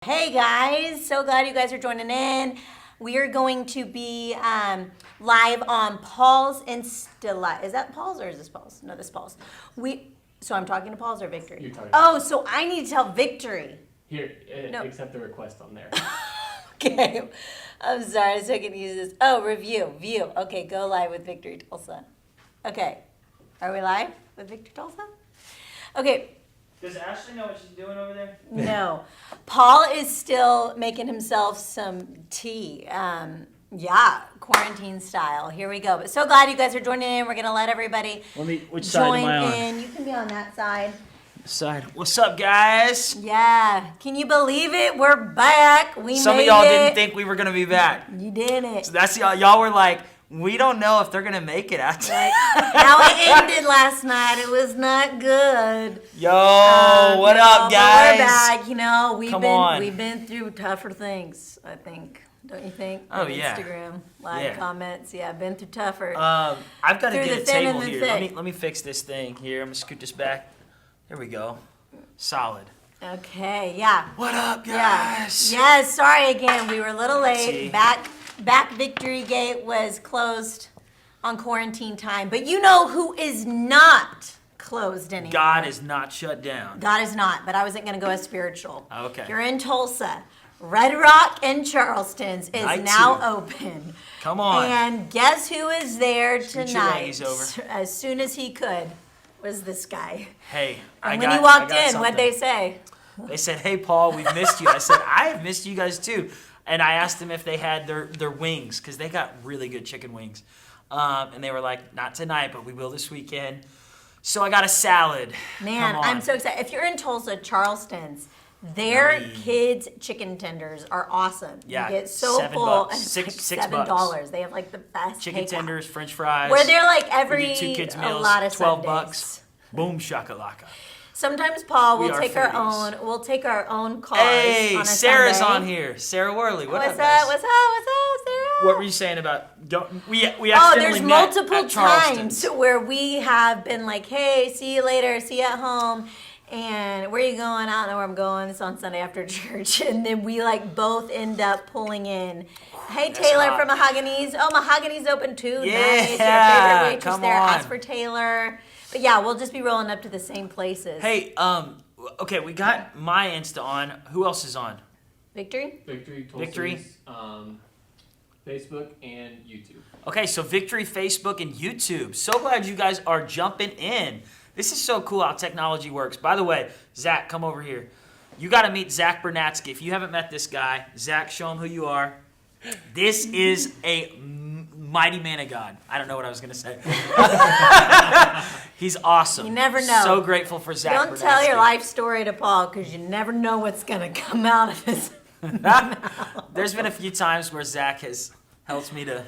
Hey guys, so glad you guys are joining in. We are going to be live on Paul's Insta Live. Is that Paul's or is this Paul's? No, this is Paul's. So I'm talking to Paul's or Victory? You're talking. Oh, so I need to tell Victory. Here, No. accept the request on there. Okay, I'm sorry, so I can use this. Oh, view. Okay, go live with Victory Tulsa. Okay, are we live with Victory Tulsa? Okay. Does Ashley know what she's doing over there? No. Paul is still making himself some tea. Quarantine style. Here we go. But so glad you guys are joining in. We're going to let everybody Which side join am I on? in. You can be on that side. Side. What's up, guys? Yeah. Can you believe it? We're back. We Some made of y'all it. didn't think we were gonna be back. You did it. So that's y'all were like, we don't know if they're gonna make it out. Like, how it ended last night. It was not good. Yo, what up, But guys? we're back. You know, Come on. we've been through tougher things, I think. Don't you think? Oh, On yeah. Instagram, live Yeah. comments. Yeah, been through tougher. I've got to Through get the a thin table and the here. thick. Let me fix this thing here. I'm gonna scoot this back. There we go. Solid. Okay, yeah. What up, Yeah. guys? Yes, sorry again. We were a little Let's late. see. Back Victory Gate was closed on quarantine time. But you know who is not closed anymore? God is not shut down. God is not, but I wasn't going to go as spiritual. Okay. You're in Tulsa. Red Rock and Charleston's is Night now two. open. Come on. And guess who is there Scoot your tonight? ladies over. As soon as he could, was this guy. Hey, And I when got, he walked I got in, what'd something. they say? They said, "Hey, Paul, we've missed you." I said, "I have missed you guys too." And I asked them if they had their wings because they got really good chicken wings. And they were like, "Not tonight, but we will this weekend." So I got a salad. Man, Come on. I'm so excited. If you're in Tulsa, Charleston's, their Yummy. kids' chicken tenders are awesome. Yeah, You get so $7. full. And it's Six like bucks. $7. They have like the best Chicken takeout. tenders, French fries. Where they're like we every do 2 kids a meals, lot of 12 Sundays. bucks. Boom shakalaka. Sometimes, Paul, We we'll are take our foodies. own. We'll take our own cars. Hey, on a Sarah's Sunday. on here. Sarah Worley. What What's up, guys? up? What's up? What's up, Sarah? What were you saying about? We Oh, accidentally there's met multiple at Charleston's. times where we have been like, "Hey, see you later. See you at home." And where are you going? I don't know where I'm going. It's on Sunday after church. And then we like both end up pulling in. Hey, That's Taylor hot. from Mahogany's. Oh, Mahogany's open too. Yeah, Nice. Your favorite waitress come there. on. Ask for Taylor. But yeah, we'll just be rolling up to the same places. Hey, okay, we got my Insta on. Who else is on? Victory? Victory, Tulsa's, Victory. Facebook and YouTube. Okay, so Victory, Facebook, and YouTube. So glad you guys are jumping in. This is so cool how technology works. By the way, Zach, come over here. You got to meet Zach Bernatsky. If you haven't met this guy, Zach, show him who you are. This is a mighty man of God. I don't know what I was going to say. He's awesome. You never know. So grateful for Zach Don't Bernatsky. tell your life story to Paul because you never know what's going to come out of his. There's been a few times where Zach has helped me to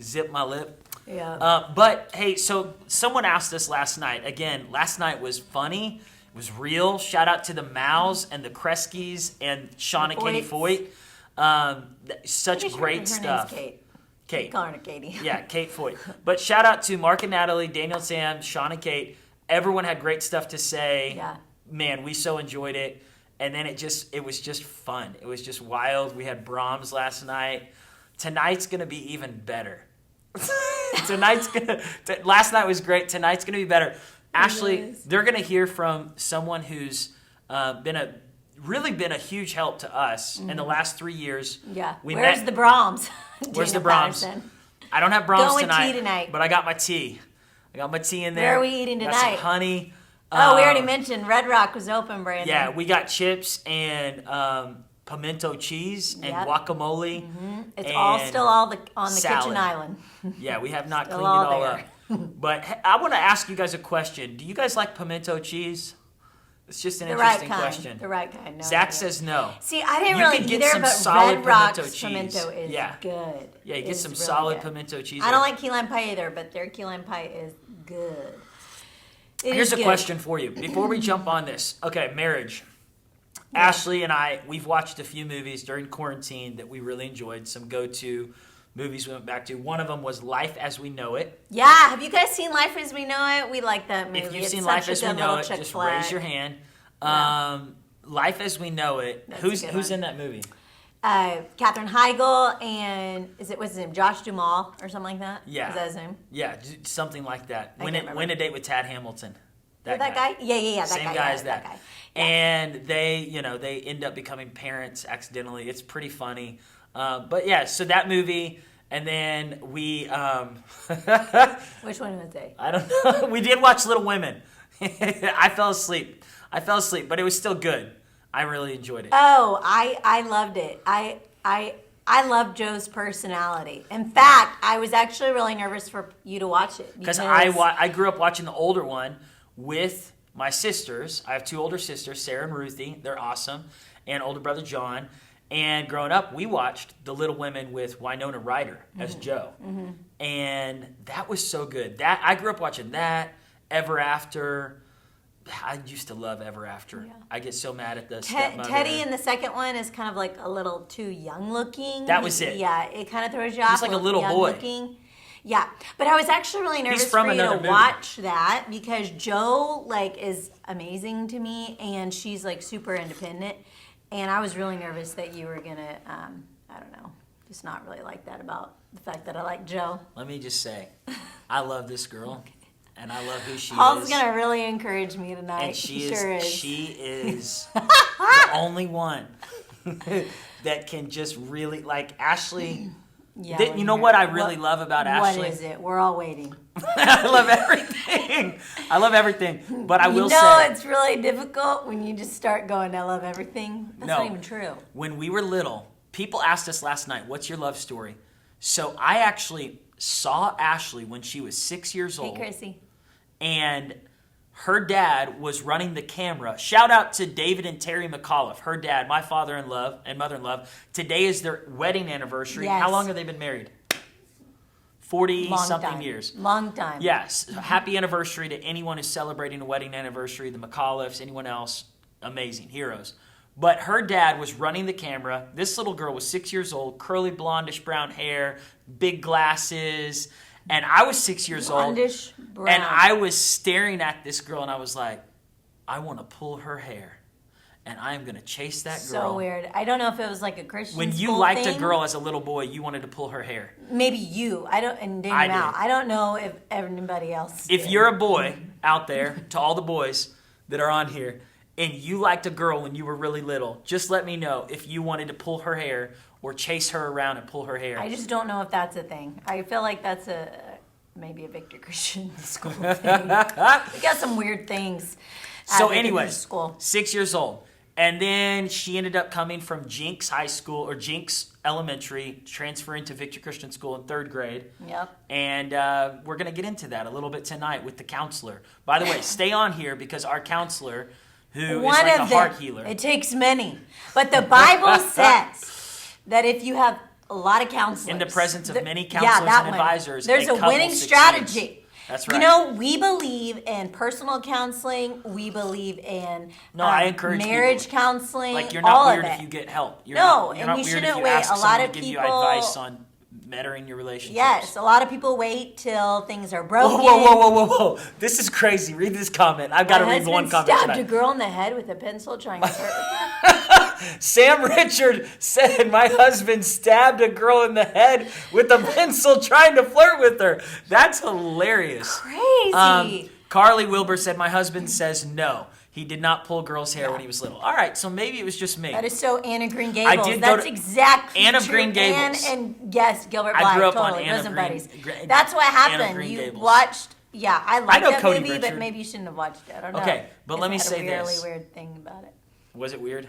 zip my lip. Yeah. But hey, so someone asked us last night. Again, last night was funny. It was real. Shout out to the Mows and the Kreskis and Sean and Katie Foyt. Such great Her stuff. name's Kate. Kate. Call her Katie. Yeah, Kate Foyt. But shout out to Mark and Natalie, Daniel, Sam, Sean and Kate. Everyone had great stuff to say. Yeah. Man, we so enjoyed it. And then it was just fun. It was just wild. We had Brahms last night. Tonight's gonna be even better. Last night was great. Tonight's gonna be better. Ashley, is. they're gonna hear from someone who's been a huge help to us in the last 3 years. Yeah. We Where's met- the Brahms? Where's Dana the Brahms? Patterson. I don't have Brahms Going tonight, tea tonight. but I got my tea. I got my tea in there. Where are we eating Got some tonight? honey. Oh, we already mentioned Red Rock was open, Brandon. Yeah, we got chips and pimento cheese and Yep. guacamole. It's all and still all on the salad. kitchen island. Yeah, we have not Still cleaned all it all there. up. But hey, I want to ask you guys a question. Do you guys like pimento cheese? It's just an The right interesting kind. question. The right kind. No Zach idea. says no. See, I didn't You really could get either, some but solid Red Rock's pimento cheese. pimento is Yeah. good. Yeah, you get It's some really solid good. pimento cheese. I don't like key lime pie either, but their key lime pie is good. It Here's is a good. question for you before we jump on this. Okay, marriage. Ashley and I, we've watched a few movies during quarantine that we really enjoyed. Some go-to movies we went back to. One of them was Life as We Know It. Yeah, have you guys seen Life as We Know It? We like that movie. If you've It's seen such Life a as We good Know little It, chick just flick. raise your hand. Yeah. Life as We Know It. That's a Who's good who's one. in that movie? Katherine Heigl and what's his name? Josh Duhamel or something like that? Yeah. Is that his name? Yeah, something like that. I Win can't remember. a Date with Tad Hamilton. That guy? Yeah. That Same guy. guy yeah, as that. guy. Yeah. And they end up becoming parents accidentally. It's pretty funny. But yeah, so that movie, and then we Which one was it? I don't know. We did watch Little Women. I fell asleep, but it was still good. I really enjoyed it. Oh, I loved it. I love Joe's personality. In fact, I was actually really nervous for you to watch it Because I grew up watching the older one with my sisters. I have two older sisters, Sarah and Ruthie. They're awesome. And older brother John. And growing up, we watched The Little Women with Winona Ryder as Joe. And that was so good. I grew up watching that, Ever After. I used to love Ever After. Yeah. I get so mad at the stepmother. Teddy in the second one is kind of like a little too young looking. That was it. Yeah, it kind of throws you off. like a little young boy. Looking. Yeah, but I was actually really nervous from for you another to movie. watch that because Joe is amazing to me and she's super independent, and I was really nervous that you were gonna I don't know, just not really like that about the fact that I like Joe. Let me just say, I love this girl. And I love who she Paul's is. gonna really encourage me tonight. And she Sure is. She is the only one that can just really Ashley. Yeah, You know what I really love about Ashley? What is it? We're all waiting. I love everything. But I will say say, it's really difficult when you just start going, I love everything. That's not even true. When we were little, people asked us last night, "What's your love story?" So I actually saw Ashley when she was 6 years old. Hey, Chrissy. And her dad was running the camera. Shout out to David and Terry McAuliffe, her dad, my father-in-law and mother-in-law. Today is their wedding anniversary. Yes. How long have they been married? 40-something years. Long time. Yes. Happy anniversary to anyone who's celebrating a wedding anniversary, the McAuliffes, anyone else. Amazing. Heroes. But her dad was running the camera. This little girl was 6 years old, curly blondish brown hair, big glasses. And I was 6 years Blondish old. brown. And I was staring at this girl and I was like, I want to pull her hair. And I am going to chase that girl. So weird. I don't know if it was like a Christian When you school liked thing. a girl as a little boy, you wanted to pull her hair. Maybe you. I don't. And I Daniel Mal. did. I don't know if anybody else. If did. you're a boy out there, to all the boys that are on here, and you liked a girl when you were really little, just let me know if you wanted to pull her hair or chase her around and pull her hair. I just don't know if that's a thing. I feel like that's maybe a Victor Christian school thing. We got some weird things. So Victor anyway, Christian school. 6 years old. And then she ended up coming from Jinx High School, or Jinx Elementary, transferring to Victor Christian School in third grade. Yep. And we're going to get into that a little bit tonight with the counselor. By the way, stay on here because our counselor, who is One like a of heart them. healer. It takes many. But the Bible says that if you have a lot of counselors. In the presence of many yeah, counselors that and one. advisors, There's a a couple winning succeeds. strategy. That's right. You know, we believe in personal counseling. We believe in I encourage marriage people. counseling. Like, you're all not weird of if it. you get help. You're No, not, you're and not you weird shouldn't if you wait. ask A lot someone of to give you people- advice on bettering your relationship. Yes, a lot of people wait till things are broken. Whoa. This is crazy. Read this comment. I've got to My read one husband comment stabbed tonight. a girl in the head with a pencil trying to hurt her. Sam Richard said, my husband stabbed a girl in the head with a pencil trying to flirt with her. That's hilarious. Crazy. Carly Wilbur said, my husband says no. He did not pull girls' hair when he was little. All right, so maybe it was just me. That is so Anne of Green Gables. I did go That's to exactly Anne of true. Green Gables. Anne and yes, Gilbert I Blythe. grew up on totally. Anne of Bosom Green- buddies. Gra- That's what Anne of happened. Green You Gables. watched. Yeah, I like know that Cody movie, Richard. but maybe you shouldn't have watched it. I don't know. Okay, but let me It had say a really this. weird thing about it. Was it weird?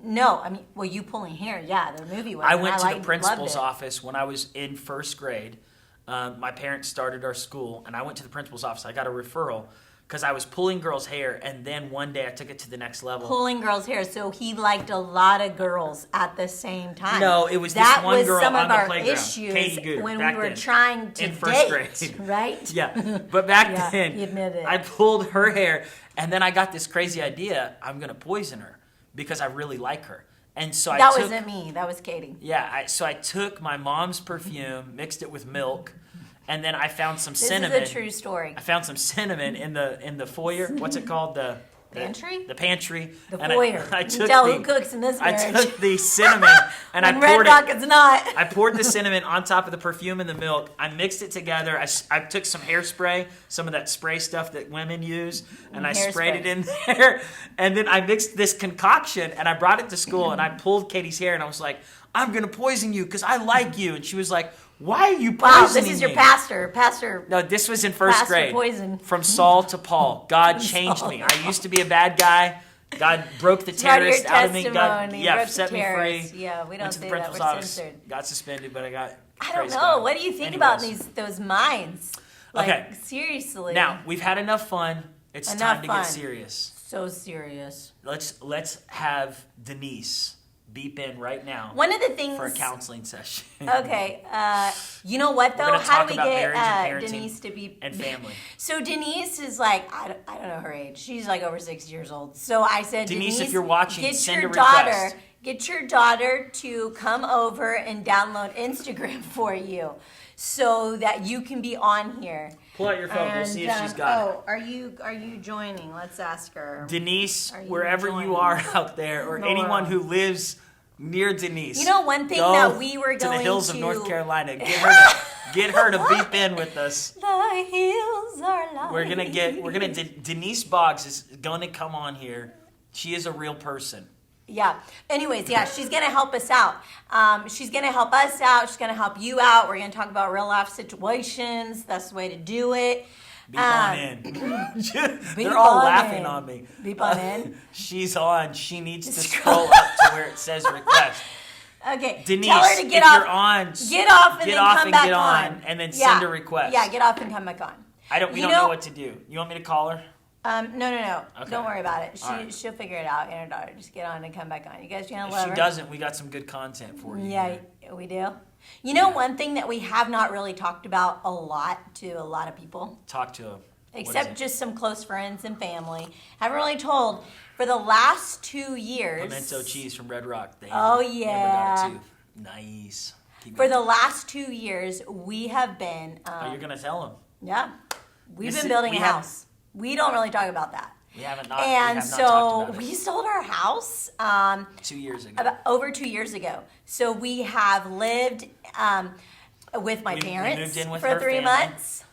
No, I mean, well, you pulling hair, yeah, the movie was. I and went to liked- the principal's loved it. office when I was in first grade. My parents started our school, and I went to the principal's office. I got a referral because I was pulling girls' hair, and then one day I took it to the next level. Pulling girls' hair, so he liked a lot of girls at the same time. No, it was this that one was girl some on of the our playground, issues Katie Gooder, when back we were then, trying to in first date, grade. right? Yeah, but back Yeah, then, he admitted it. I pulled her hair, and then I got this crazy idea, I'm going to poison her because I really like her. And so That I took, wasn't me. That was Katie. yeah, so I took my mom's perfume, mixed it with milk, and then I found some This cinnamon. is a true story. I found some cinnamon in the foyer. What's it called? Pantry? The pantry. The and foyer. I You took can tell the, who cooks in this I marriage. took the cinnamon and I When Red poured Rock it. is not. I poured the cinnamon on top of the perfume and the milk. I mixed it together. I took some hairspray, some of that spray stuff that women use, and I sprayed it in there. And then I mixed this concoction and I brought it to school and I pulled Katie's hair and I was like, I'm going to poison you because I like you. And she was like, why are you poisoning Wow, this is your me? pastor. No, this was in first Pastor grade. poison. From Saul to Paul. God changed Saul. me. I used to be a bad guy. God broke the Part of your terrorist out of me. God, testimony, broke the set me free. terrorist. Yeah, we don't Went to the say that. principal's We're office. censored. Got suspended, but I got. I don't praise know. God. What do you think about Anyways. those minds? Like, Okay. seriously. Now we've had enough fun. It's Enough time to fun. get serious. So serious. Let's have Denise beep in right now One of the things. for a counseling session. Okay. You know what though? gonna How talk do we about get marriage and parenting Denise to be and family. So Denise is like I don't know her age. She's like over 6 years old. So I said, Denise, if you're watching, get send your a daughter. request. Get your daughter to come over and download Instagram for you, so that you can be on here. Pull out your phone. We'll see if she's got it. Are you joining? Let's ask her. Denise, Are you wherever joining? you are out there, or Laura. anyone who lives near Denise. You know, one thing go that we were to going the hills to of North Carolina. Get her to beep in with us. The hills are like. Denise Boggs is gonna come on here. She is a real person. Yeah. Anyways, yeah, she's going to help us out. She's going to help us out. She's going to help you out. We're going to talk about real life situations. That's the way to do it. Beep on in. Beep They're all on laughing in. on me. Beep on in. She's on. She needs to scroll up to where it says request. Okay. Denise, tell her to get if off. you're on, Get off and get then off come and back get on. and then Yeah. send a request. Yeah, get off and come back on. We don't know what to do. You want me to call her? No. Okay. Don't worry about it. All right. She'll figure it out. And her daughter, just get on and come back on. You guys gonna If love she her? doesn't, we got some good content for you. Yeah, we do. You know, one thing that we have not really talked about a lot to a lot of people, Talk to him. except just some close friends and family, haven't really told. For the last 2 years, Pimento cheese from Red Rock. They Oh, never got yeah. a tooth. Nice. Keep for going. the last 2 years, we have been, Oh, you're gonna tell him. yeah, we've This been is- building we a have- house. We don't really talk about that. We have not And talked so about it. we sold our house 2 years ago. about over 2 years ago. So we have lived with my We parents moved in with for her 3 family. months.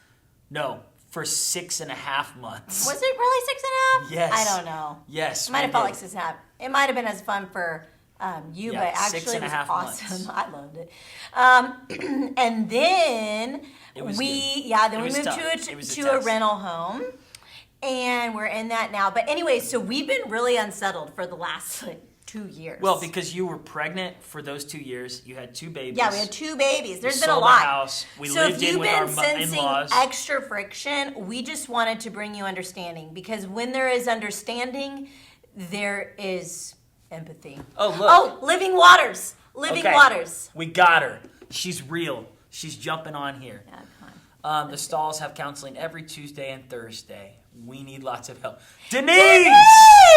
No, for 6.5 months. Was it really 6.5? Yes. I don't know. Yes. It might have we felt did. like 6.5. It might have been as fun for you, Yeah, but actually it was 6.5 awesome. months. I loved it. And then It was we good. It we was moved tough. It was to a a test. rental home, and we're in that now. But anyway, so we've been really unsettled for the last 2 years. Well, because you were pregnant for those 2 years, you had 2 babies. yeah, we had 2 babies. There's We been a sold lot. our house. We so lived if in you've with been our sensing in-laws. extra friction, we just wanted to bring you understanding, because when there is understanding, there is empathy. Oh, look. Oh, living waters. Living Okay. waters. We got her. She's real. She's jumping on here. Yeah, come on. The stalls have counseling every Tuesday and Thursday. We need lots of help. Denise!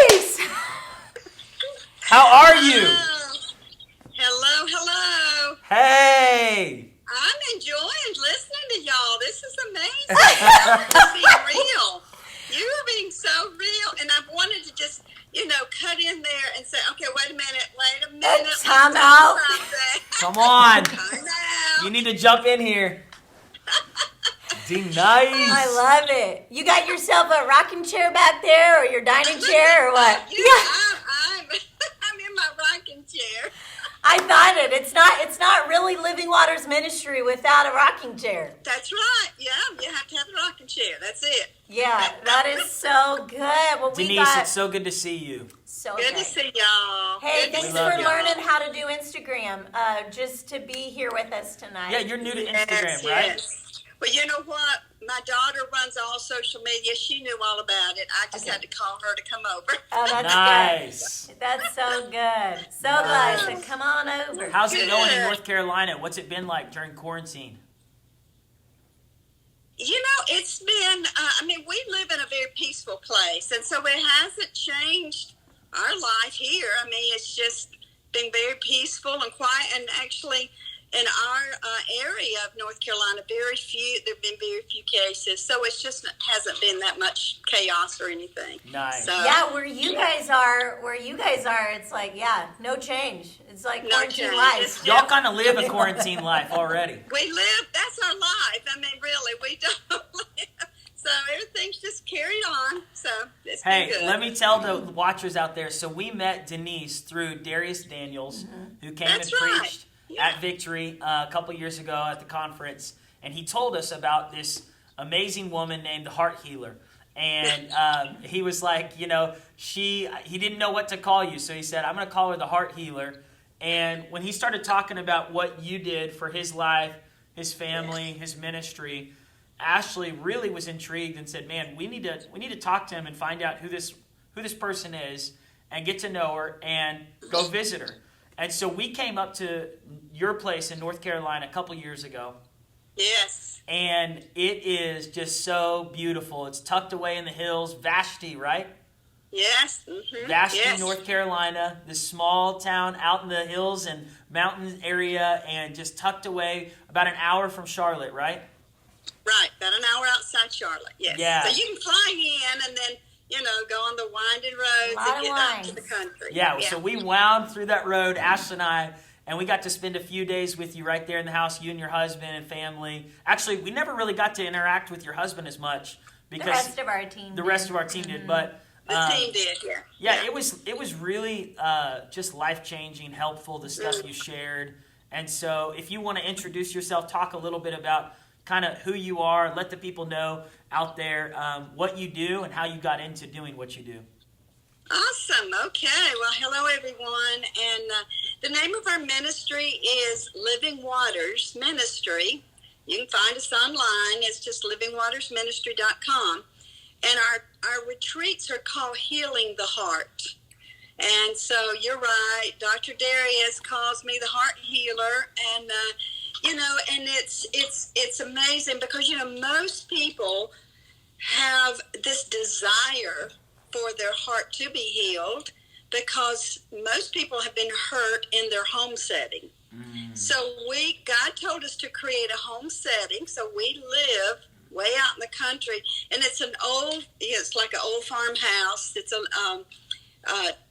Denise! How are you? Hello. Hey! I'm enjoying listening to y'all. This is amazing. You're being real. You are being so real. And I've wanted to just, cut in there and say, okay, wait a minute. Time out. Come on. Time out. You need to jump in here. Denise. I love it. You got yourself a rocking chair back there, or your dining chair, or what? Yeah, I'm in my rocking chair. I thought it. It's not really Living Waters ministry without a rocking chair. That's right. Yeah, you have to have the rocking chair. That's it. Yeah, that is so good. Well, we Denise, got it's so good to see you. so Good great. to see y'all. Hey, Good to thanks see love for you. learning how to do Instagram. Just to be here with us tonight. Yeah, you're new to Yes, Instagram, right? yes. Well, you know what? My daughter runs all social media. She knew all about it. I just had to call her to come over. Oh, that's Nice. good. That's so good. So glad I said, come on over. How's it going in Good. North Carolina? What's it been like during quarantine? It's been, we live in a very peaceful place, and so it hasn't changed our life here. It's just been very peaceful and quiet, and actually, in our area of North Carolina, there've been very few cases, so it's just hasn't been that much chaos or anything. Nice. So, Yeah, where you guys are, it's like, no change. It's like No quarantine change. life. It's Y'all kind of live a quarantine life already. we live, that's our life. I mean, really, we don't live. So everything's just carried on. So it's been Hey, good. let me tell the watchers out there. So we met Denise through Darius Daniels, who came That's and right. preached Yeah. at Victory a couple years ago at the conference, and he told us about this amazing woman named the Heart Healer. And he was like, he didn't know what to call you, so he said, I'm going to call her the Heart Healer. And when he started talking about what you did for his life, his family, his ministry, Ashley really was intrigued and said, "Man, we need to talk to him and find out who this person is and get to know her and go visit her." And so we came up to your place in North Carolina a couple years ago, Yes. and it is just so beautiful. It's tucked away in the hills, Vashti, right? Yes. Mm-hmm. Vashti, yes. North Carolina, this small town out in the hills and mountains area, and just tucked away about an hour from Charlotte, right? Right, about an hour outside Charlotte. Yes. Yeah. So you can fly in and then go on the winding roads Lot and of get out to lines. the country. Yeah, so we wound through that road, Ashley and I, and we got to spend a few days with you right there in the house, you and your husband and family. Actually, we never really got to interact with your husband as much The because rest of our team. the rest of our team did, but The team did. yeah, it was really just life-changing, helpful, the stuff you shared. And so if you want to introduce yourself, talk a little bit about kind of who you are, let the people know out there what you do and how you got into doing what you do. Awesome. Okay. Well, hello, everyone. And the name of our ministry is Living Waters Ministry. You can find us online. It's just livingwatersministry.com. And our retreats are called Healing the Heart. And so you're right. Dr. Darius calls me the Heart Healer. And, and it's amazing because, most people have this desire for their heart to be healed because most people have been hurt in their home setting. So God told us to create a home setting. So we live way out in the country, and it's like an old farmhouse. It's a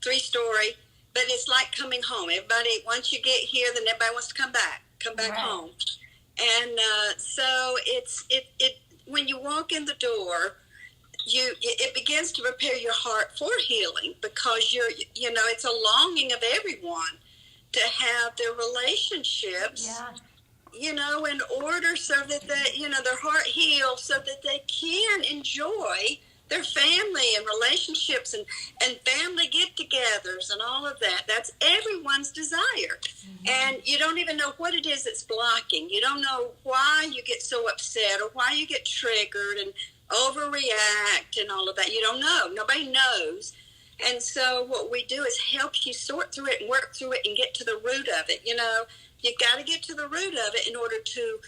3-story, but it's like coming home. Everybody, once you get here, then everybody wants to come back Right. home. And so it when you walk in the door, it begins to prepare your heart for healing because it's a longing of everyone to have their relationships, in order so that their heart heals so that they can enjoy their family and relationships and family get-togethers and all of that. That's everyone's desire. And you don't even know what it is that's blocking. You don't know why you get so upset or why you get triggered and overreact and all of that. You don't know. Nobody knows. And so what we do is help you sort through it and work through it and get to the root of it. You got to get to the root of it in order to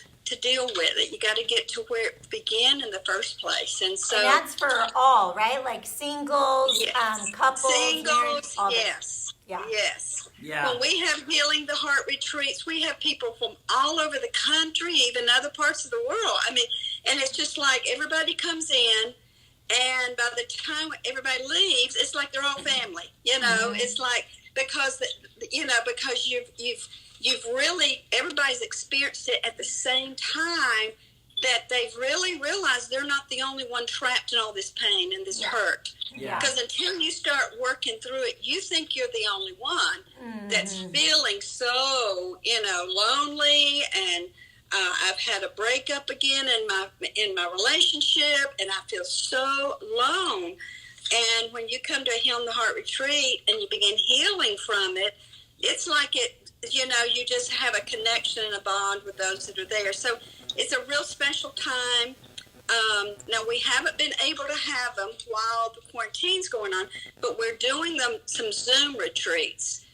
deal with it. You got to get to where it began in the first place. And so And that's for all, right? Like singles, yes. couples, married, Singles, all that. Yes. Yes. Yeah. When we have Healing the Heart retreats, we have people from all over the country, even other parts of the world. I mean, and it's just like everybody comes in, and by the time everybody leaves, it's like they're all family. It's like because you've really, everybody's experienced it at the same time that they've really realized they're not the only one trapped in all this pain and this hurt. Yeah. Because until you start working through it, you think you're the only one that's feeling so, lonely. And I've had a breakup again in my relationship, and I feel so alone. And when you come to a Healing the Heart retreat and you begin healing from it, it's like you just have a connection and a bond with those that are there. So it's a real special time. Now, we haven't been able to have them while the quarantine's going on, but we're doing some Zoom retreats,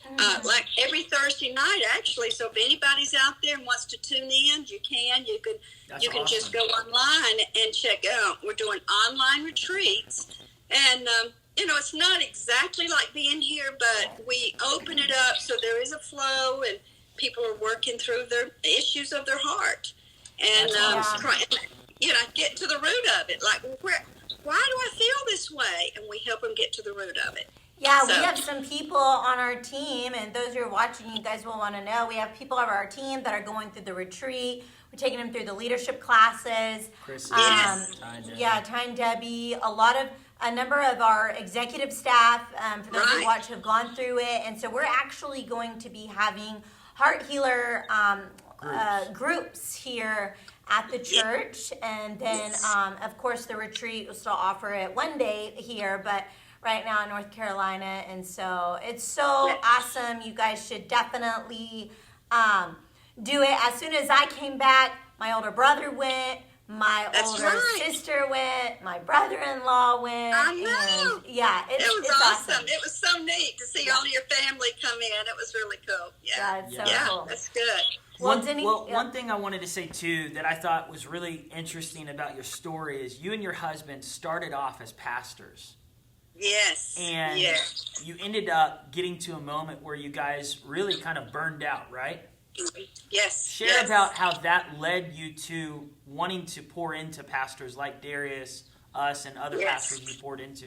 like every Thursday night, actually. So if anybody's out there and wants to tune in, you can. You can just go online and check out. We're doing online retreats, and it's not exactly like being here, but we open it up so there is a flow, and people are working through their issues of their heart, and That's awesome. get to the root of it. Like, why do I feel this way? And we help them get to the root of it. Yeah, we So- have some people on our team, and those who are watching, you guys will want to know. We have people on our team that are going through the retreat. We're taking them through the leadership classes. Chris, Yes. Ty and Debbie. A number of our executive staff, for those who Right. watch, have gone through it, and so we're actually going to be having heart healer groups here at the church, and then of course the retreat will still offer it one day here, but right now in North Carolina, and so it's so awesome. You guys should definitely do it. As soon as I came back, my older brother went, my That's older right. sister went, my brother-in-law went. I know. And yeah, It was it's awesome. It was so neat to see all of your family come in. It was really cool. Yeah, Yeah, it's so yeah, cool. that's good. Well, Denny, yeah. One thing I wanted to say too that I thought was really interesting about your story is you and your husband started off as pastors, Yes, and yes, you ended up getting to a moment where you guys really kind of burned out, right? yes. Share yes. about how that led you to wanting to pour into pastors like Darius, us, and other Yes. pastors you poured into.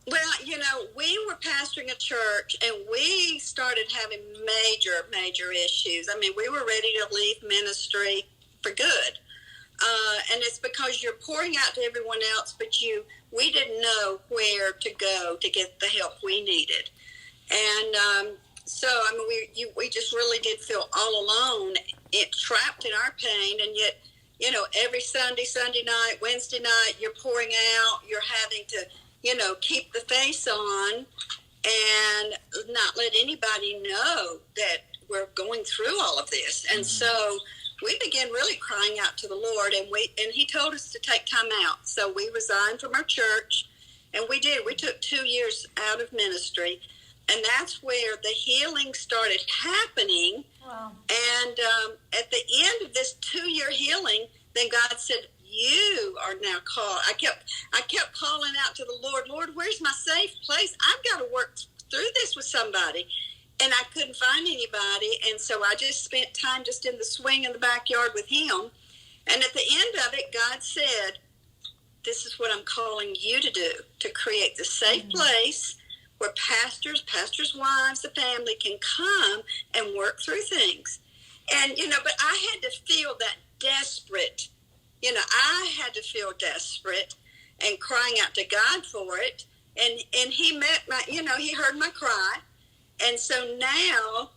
Well, we were pastoring a church, and we started having major issues. I mean, we were ready to leave ministry for good. And it's because you're pouring out to everyone else, but we didn't know where to go to get the help we needed. And so, I mean, we just really did feel all alone, trapped in our pain, and yet, every Sunday night, Wednesday night, you're pouring out, you're having to, keep the face on and not let anybody know that we're going through all of this. And so we began really crying out to the Lord, and he told us to take time out. So we resigned from our church, and we did. We took 2 years out of ministry, and that's where the healing started happening. Wow. And at the end of this 2-year healing, then God said, "You are now called." I kept calling out to the Lord, "Lord, where's my safe place? I've got to work through this with somebody." And I couldn't find anybody, and so I just spent time just in the swing in the backyard with him. And at the end of it, God said, "This is what I'm calling you to do, to create the safe place where pastors' wives, the family can come and work through things." And, but I had to feel that desperate, I had to feel desperate and crying out to God for it. And he met my, he heard my cry. And so now,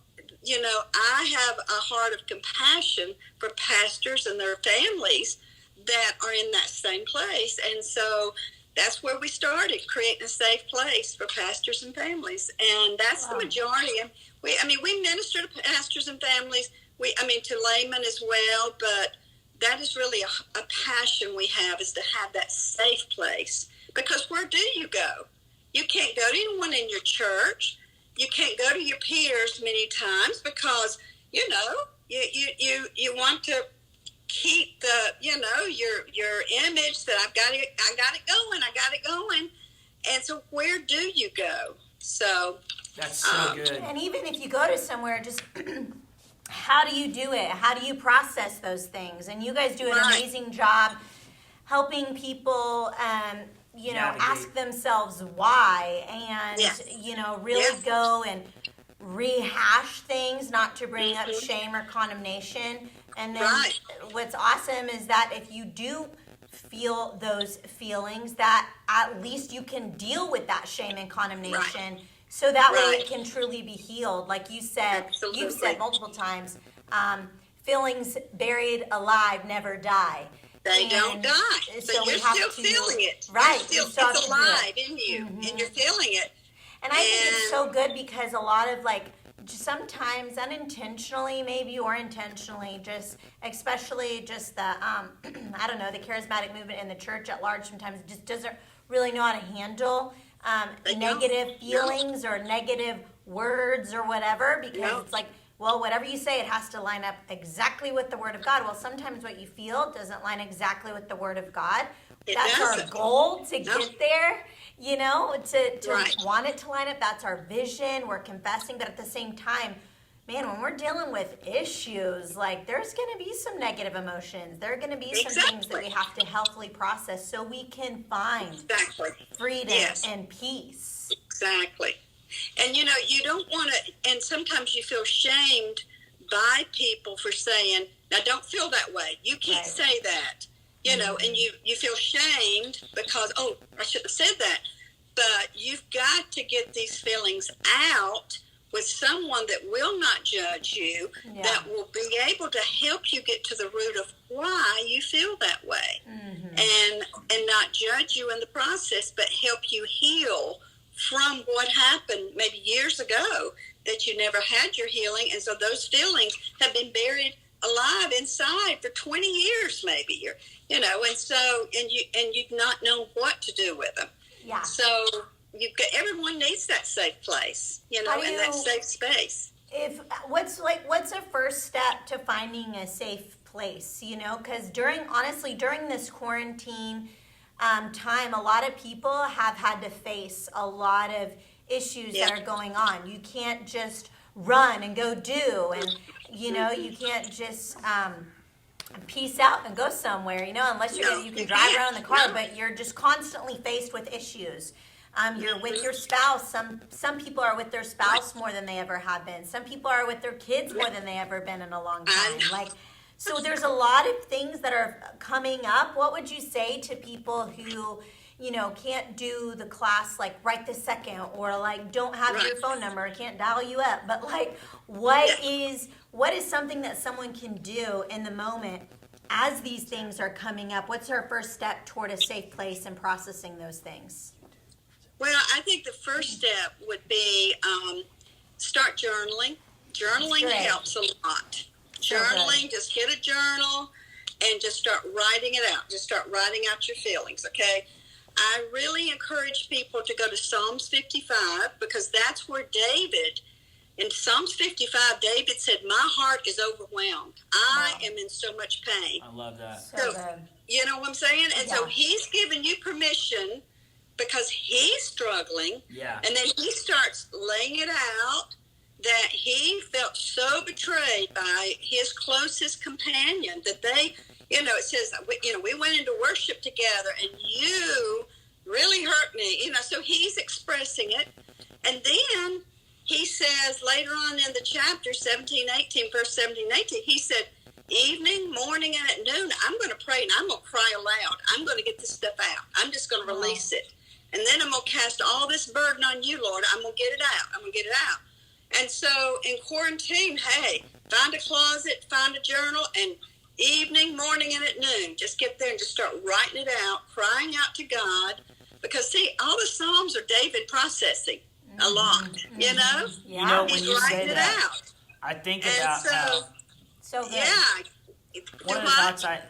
I have a heart of compassion for pastors and their families that are in that same place. And so that's where we started, creating a safe place for pastors and families. And that's the majority. And we minister to pastors and families, to laymen as well, but that is really a passion we have, is to have that safe place. Because where do you go? You can't go to anyone in your church. You can't go to your peers many times because, you want to keep the, your image that I got it going. And so where do you go? So That's so good. And even if you go to somewhere, just how do you do it? How do you process those things? And you guys do an Right. amazing job helping people, Navigate. ask themselves why, and Yes. really Yes. go and rehash things, not to bring up Mhm. shame or condemnation. And then Right. what's awesome is that if you do feel those feelings, that at least you can deal with that shame and condemnation. So that way Right. it can truly be healed. Like you said, you've Absolutely. said multiple times, feelings buried alive never die. They And don't die. So we you're have still to- feeling it. Right. You're you still, still have it's to do it. alive in you, and you're feeling it. And I think it's And- so good because a lot of sometimes unintentionally maybe or intentionally, just especially just the I don't know, the charismatic movement in the church at large sometimes just doesn't really know how to handle They don't. negative feelings or negative words or whatever, because No. it's like, well, whatever you say, it has to line up exactly with the Word of God. Well, sometimes what you feel doesn't line exactly with the Word of God. It That's our doesn't. goal to No. get there, to Right. want it to line up. That's our vision. We're confessing, but at the same time, man, when we're dealing with issues, like there's going to be some negative emotions. There are going to be some things that we have to healthily process so we can find freedom and peace. Exactly. And you don't want to, and sometimes you feel shamed by people for saying, now don't feel that way. You can't say that, and you feel shamed because, oh, I shouldn't have said that. But you've got to get these feelings out with someone that will not judge you, that will be able to help you get to the root of why you feel that way, and not judge you in the process, but help you heal from what happened maybe years ago that you never had your healing, and so those feelings have been buried alive inside for 20 years maybe, and so you've not known what to do with them. Yeah. So everyone needs that safe place, and that safe space. What's a first step to finding a safe place? Because during this quarantine time, a lot of people have had to face a lot of issues that are going on. You can't just run and go do, and you can't just peace out and go somewhere, unless you can drive around in the car, but you're just constantly faced with issues. You're with your spouse. Some people are with their spouse more than they ever have been. Some people are with their kids more than they ever been in a long time. So there's a lot of things that are coming up. What would you say to people who, can't do the class right this second, or don't have your phone number, can't dial you up, but what is something that someone can do in the moment as these things are coming up? What's our first step toward a safe place and processing those things? Well, I think the first step would be start journaling. Journaling helps a lot. Journaling, just get a journal and just start writing it out. Just start writing out your feelings, okay? I really encourage people to go to Psalms 55, because that's where David, in Psalms 55, David said, my heart is overwhelmed. I am in so much pain. I love that. So you know what I'm saying? And so he's giving you permission because he's struggling. Yeah. And then he starts laying it out that he felt so betrayed by his closest companion that they, it says, we went into worship together and you really hurt me, so he's expressing it. And then he says later on in the chapter, 17:18, verse 17:18, he said, evening, morning, and at noon, I'm going to pray and I'm going to cry aloud. I'm going to get this stuff out. I'm just going to release it. And then I'm going to cast all this burden on you, Lord. I'm going to get it out. I'm going to get it out. And so in quarantine, hey, find a closet, find a journal, and evening, morning, and at noon, just get there and just start writing it out, crying out to God. Because, see, all the Psalms are David processing a lot, Yeah. When he's you writing say it that, out. I think And about how... So good. Yeah.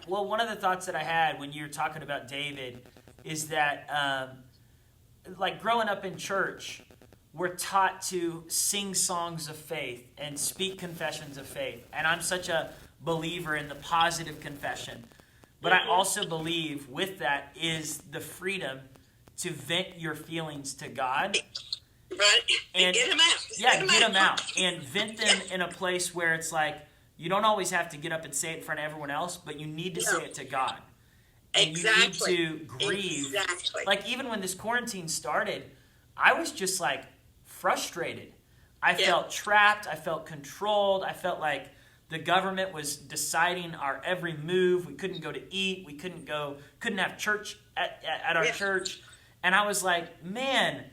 One of the thoughts that I had when you were talking about David is that, growing up in church, we're taught to sing songs of faith and speak confessions of faith. And I'm such a believer in the positive confession. But I also believe with that is the freedom to vent your feelings to God. Right. And get them out. Get them out. And vent them in a place where it's you don't always have to get up and say it in front of everyone else, but you need to say it to God. And you need to grieve. Exactly. Even when this quarantine started, I was just frustrated. I felt trapped. I felt controlled. I felt like the government was deciding our every move. We couldn't go to eat. We couldn't have church at our church. And I was like, man,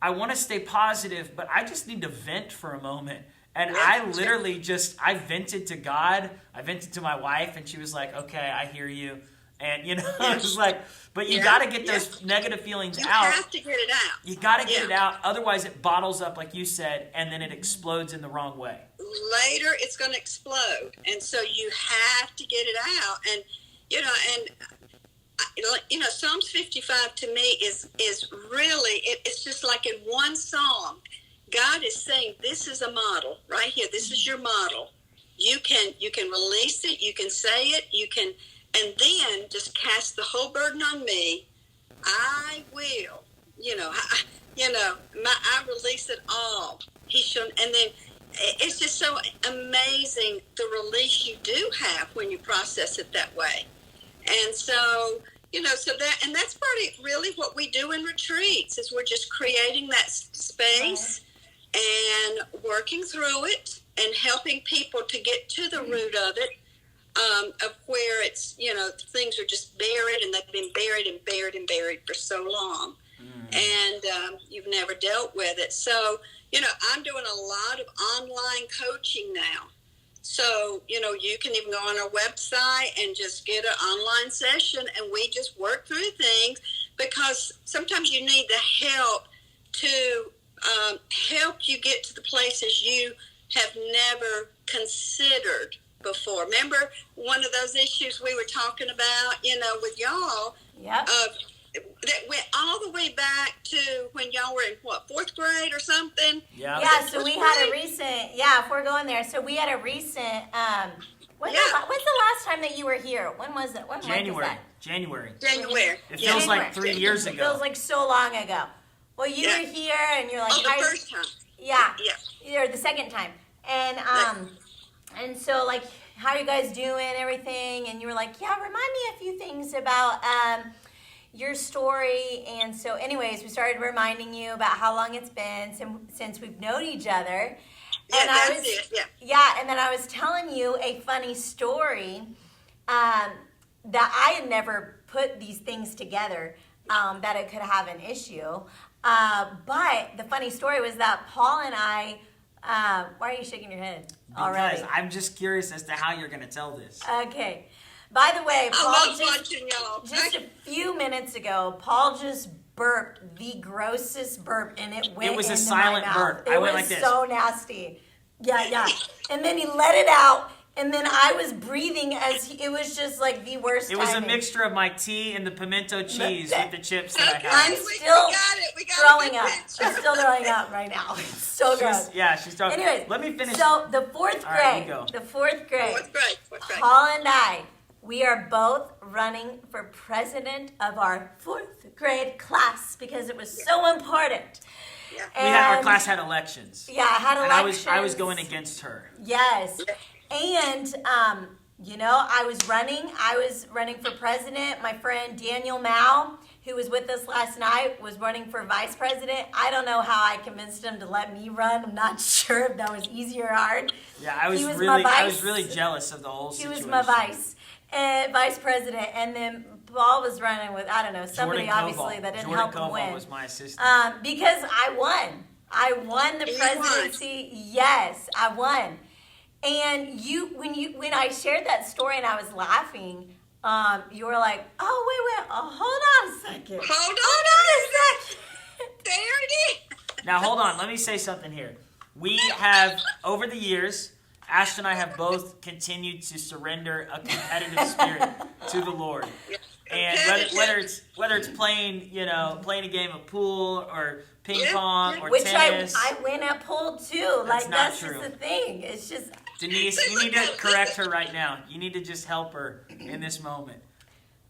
I want to stay positive, but I just need to vent for a moment. And I literally I vented to God. I vented to my wife, and she was like, okay, I hear you. And, I was like, but you got to get those negative feelings out. You have to get it out. You got to get it out. Otherwise, it bottles up, like you said, and then it explodes in the wrong way. Later, it's going to explode. And so you have to get it out. And, Psalms 55 to me is really, it's just like in one psalm, God is saying, this is a model right here. This is your model. You can release it. You can say it. You can... And then just cast the whole burden on me. I will, I release it all. And it's just so amazing the release you do have when you process it that way. And so, and that's part of really what we do in retreats is we're just creating that space and working through it and helping people to get to the root of it, of where it's, things are just buried and they've been buried and buried and buried for so long. And you've never dealt with it. So, I'm doing a lot of online coaching now. So, you can even go on our website and just get an online session and we just work through things because sometimes you need the help to help you get to the places you have never considered before. Remember one of those issues we were talking about, with y'all? Yeah. That went all the way back to when y'all were in, fourth grade or something? Yeah. Yeah, so we had a recent, if we're going there, so we had a recent, when's the last time that you were here? When was it? When January. was that? January. It feels like 3 years It ago. feels like so long ago. Well, you were here and you're like, the first time. Yeah. Yeah. Or the second time. And so like, how are you guys doing, everything? And you were like, remind me a few things about, your story. And so anyways, we started reminding you about how long it's been since we've known each other. And and then I was telling you a funny story that I had never put these things together, that it could have an issue. But the funny story was that Paul and I, why are you shaking your head already? Because I'm just curious as to how you're going to tell this. Okay. By the way, Paul watching y'all. just a few minutes ago, Paul just burped the grossest burp, and it went. It was a into silent my mouth. burp. I went like was this. so nasty. Yeah. And then he let it out, and then I was breathing it was just like the worst. It was a timing. mixture of my tea and the pimento cheese with the chips that I Okay. had. I'm We still got it. We got throwing a up. good picture. I'm still throwing up right now. It's so gross. She's throwing. Anyways, let me finish. So the fourth All right, grade, you go. the fourth grade. Fourth grade. Paul and I, we are both running for president of our fourth grade class because it was so important. Yeah. Our class had elections. Yeah, I had And elections. I was going against her. Yes. And, I was running for president. My friend Daniel Mao, who was with us last night, was running for vice president. I don't know how I convinced him to let me run. I'm not sure if that was easy or hard. Yeah, I was really jealous of the whole He situation. was my vice president. And then Paul was running with, I don't know, somebody Jordan obviously Koval. that didn't Jordan help him Koval win. was my assistant. Because I won. I won the You presidency. Yes, I won. And when I shared that story and I was laughing, you were like, "Oh, wait, hold on a second. Hold on a second. There it is. Now, hold on. Let me say something here. We have, over the years, Ash and I have both continued to surrender a competitive spirit to the Lord. And whether it's playing a game of pool or ping pong or Which tennis. I win at pool too. That's That's not just true. the thing. It's just Denise, you need to correct her right now. You need to just help her in this moment.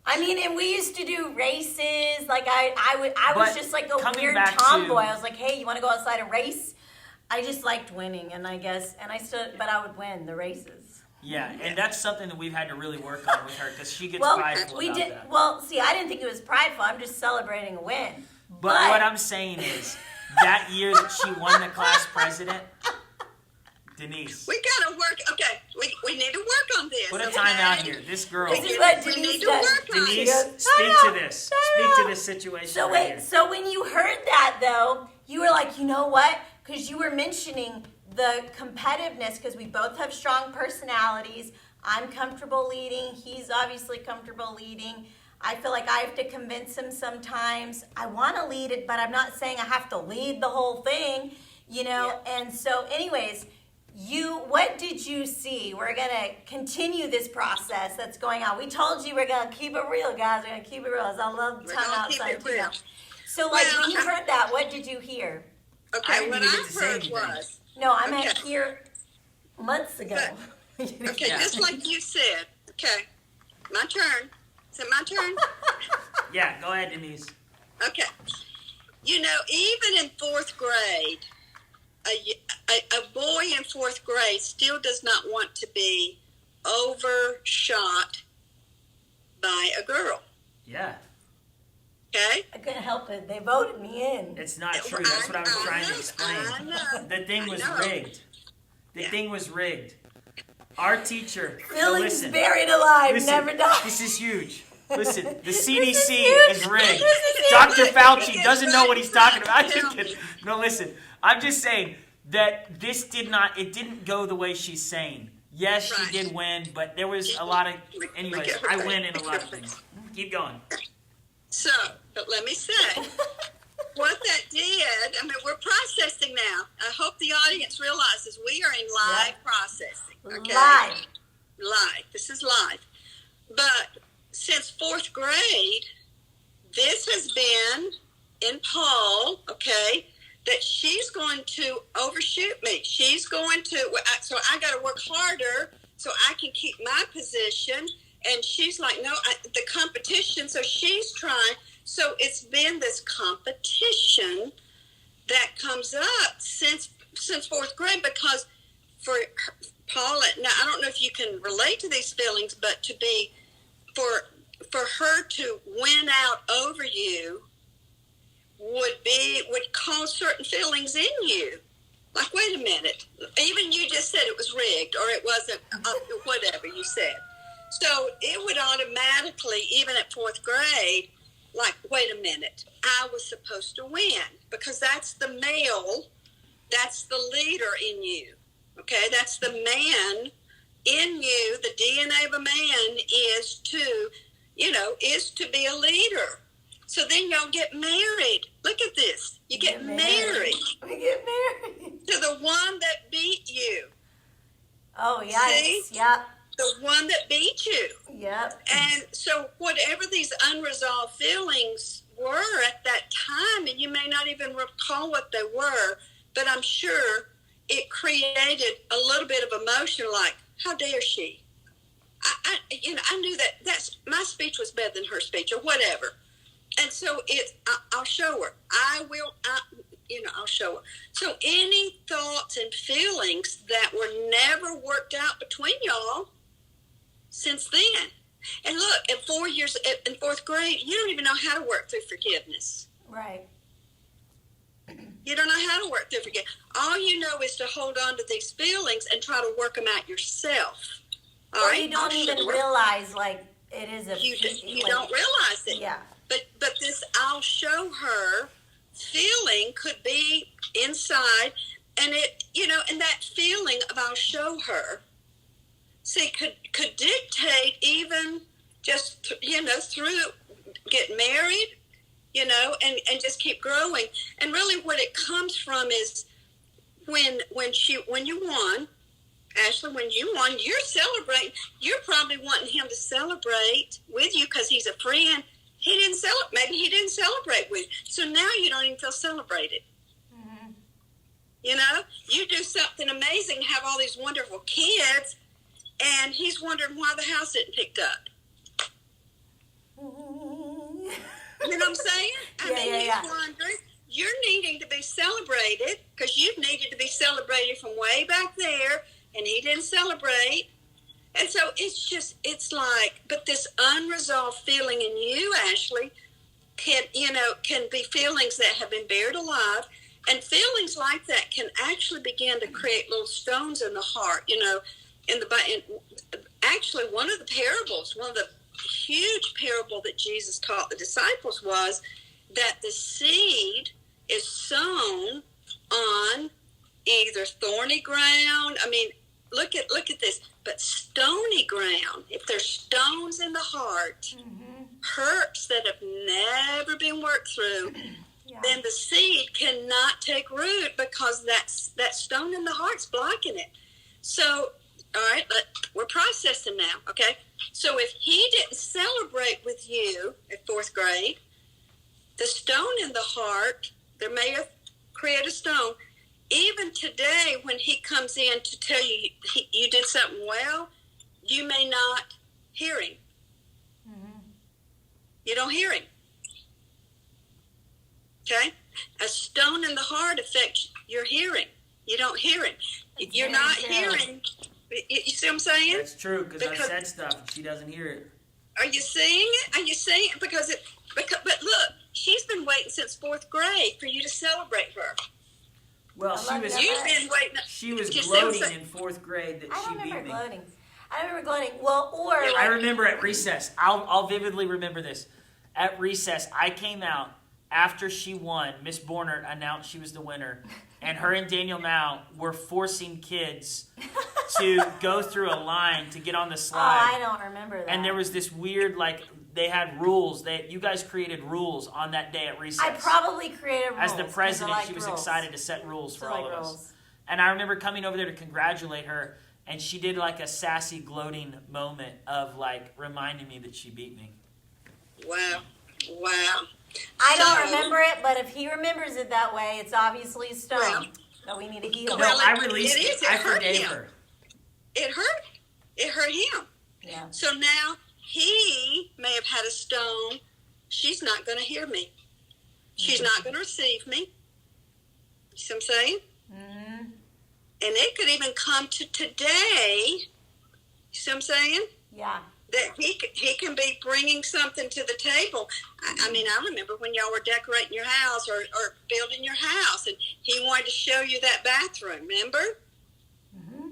I mean, and we used to do races. Like I was But just like a coming weird back tomboy. to- I was like, hey, you want to go outside and race? I just liked winning, and I would win the races. Yeah, and that's something that we've had to really work on with her because she gets Well, prideful we about did. that. Well, see, I didn't think it was prideful. I'm just celebrating a win. But what I'm saying is, that year that she won the class president, Denise, We gotta work. Okay, we need to work on this. put a okay? time out here. This girl, This is what We Denise need to does. work on Denise, it. speak Time to out. this. Time Speak to out. this situation So right here. so when you heard that though, you were like, you know what? Because you were mentioning the competitiveness. Because we both have strong personalities. I'm comfortable leading. He's obviously comfortable leading. I feel like I have to convince him sometimes. I want to lead it, but I'm not saying I have to lead the whole thing, Yeah. And so, anyways, what did you see? We're gonna continue this process that's going on. We told you we're gonna keep it real, guys. We're gonna keep it real. I love We're time gonna keep outside it too. real. So, Well, when you heard that, what did you hear? I Okay, didn't what even I get to say heard anything. was, No, I meant Okay. here months ago. okay, Yeah. just like you said. Okay, my turn. Is it my turn? Yeah, go ahead, Denise. Okay. Even in fourth grade, a boy in 4th grade still does not want to be overshot by a girl. Yeah. Okay? I couldn't help it. They voted me in. It's not true. That's what I was trying to I explain. know. The thing was I know. rigged. The thing was rigged. Our teacher. No, Feelings listen. buried alive, Listen, never die. This is huge. Listen, the CDC huge. is rigged. This is Dr. huge. Fauci doesn't know what he's talking about. I'm just Tell me. kidding. No, listen. I'm just saying that this didn't go the way she's saying. Yes, Right. she did win, but there was a lot of. Anyways, Look at her I face. win in a lot of things. Keep going. So, but let me say, what that did, I mean, we're processing now. I hope the audience realizes we are in live processing. Okay? Live. Live. This is live. But since 4th grade, this has been in Paul, okay, that she's going to overshoot me. She's going to, so I got to work harder so I can keep my position. And she's like, no, the competition. So she's trying. So it's been this competition that comes up since 4th grade, because for Paula, now I don't know if you can relate to these feelings, but to be, for her to win out over you would cause certain feelings in you. Like, wait a minute, even you just said it was rigged, or it wasn't, whatever you said. So it would automatically, even at 4th grade, like, wait a minute, I was supposed to win, because that's the male, that's the leader in you, okay? That's the man in you. The DNA of a man is to be a leader. So then y'all get married. Look at this. You get married We get married. to the one that beat you, Oh, yes. See? Yep. the one that beat you. Yep. And so whatever these unresolved feelings were at that time, and you may not even recall what they were, but I'm sure it created a little bit of emotion, like, how dare she? I knew that's my speech was better than her speech, or whatever. And so I'll show her. I'll show her. So any thoughts and feelings that were never worked out between y'all since then. And look, at 4 years in 4th grade, you don't even know how to work through forgiveness. Right. You don't know how to work through forgiveness. All you know is to hold on to these feelings and try to work them out yourself. All Or right? you don't even realize, like, it is a... You don't realize it. Yeah. But this I'll show her feeling could be inside, and and that feeling of I'll show her, see, could dictate even just, through get married, and just keep growing. And really what it comes from is when you won, Ashley, when you won, you're celebrating. You're probably wanting him to celebrate with you because he's a friend. He didn't celebrate. Maybe he didn't celebrate with you. So now you don't even feel celebrated. Mm-hmm. You do something amazing, have all these wonderful kids, and he's wondering why the house isn't picked up. You know what I'm saying? He's wondering. You're needing to be celebrated because you've needed to be celebrated from way back there, and he didn't celebrate. And so it's like, but this unresolved feeling in you, Ashley, can be feelings that have been buried alive. And feelings like that can actually begin to create little stones in the heart, actually one of the huge parable that Jesus taught the disciples was that the seed is sown on either thorny ground. I mean, look at this, but stony ground. If there's stones in the heart, hurts that have never been worked through, then the seed cannot take root because that stone in the heart's blocking it. So, all right, we're processing now, okay? So if he didn't celebrate with you at 4th grade, the stone in the heart, there may have created a stone. Even today, when he comes in to tell you you did something well, you may not hear him. Mm-hmm. You don't hear him. Okay? A stone in the heart affects your hearing. You don't hear it. It's You're very not true. hearing. You see what I'm saying? That's true because I've Because- said stuff and she doesn't hear it. Are you seeing it? Are you seeing it? Because but look, she's been waiting since 4th grade for you to celebrate her. Well, I love that. You've been waiting. she was You see what I'm gloating saying? in 4th grade that I she don't beat remember me. gloating. I remember gloating. Well, or I like, remember at recess. I'll vividly remember this. At recess, I came out after she won. Miss Bornert announced she was the winner, and her and Daniel Mao were forcing kids to go through a line to get on the oh, slide. I don't remember that. And there was this weird, like, they had rules. You guys created rules on that day at recess. I probably created rules. As the 'cause I president, like she was rules. excited to set rules I for like all of us. rules. And I remember coming over there to congratulate her, and she did like a sassy, gloating moment of like reminding me that she beat me. Wow. Wow. I don't So- remember it, but if he remembers it that way, it's obviously a stone Well- that we need to heal. No, Well, I released it it. is. It I hurt forgave him. her. It hurt. It hurt him. Yeah. So now he may have had a stone. She's not going to hear me. She's not going to receive me. You see what I'm saying? Mm-hmm. And it could even come to today. You see what I'm saying? Yeah. That he can be bringing something to the table. I mean, I remember when y'all were decorating your house or building your house, and he wanted to show you that bathroom. Remember? Mm-hmm.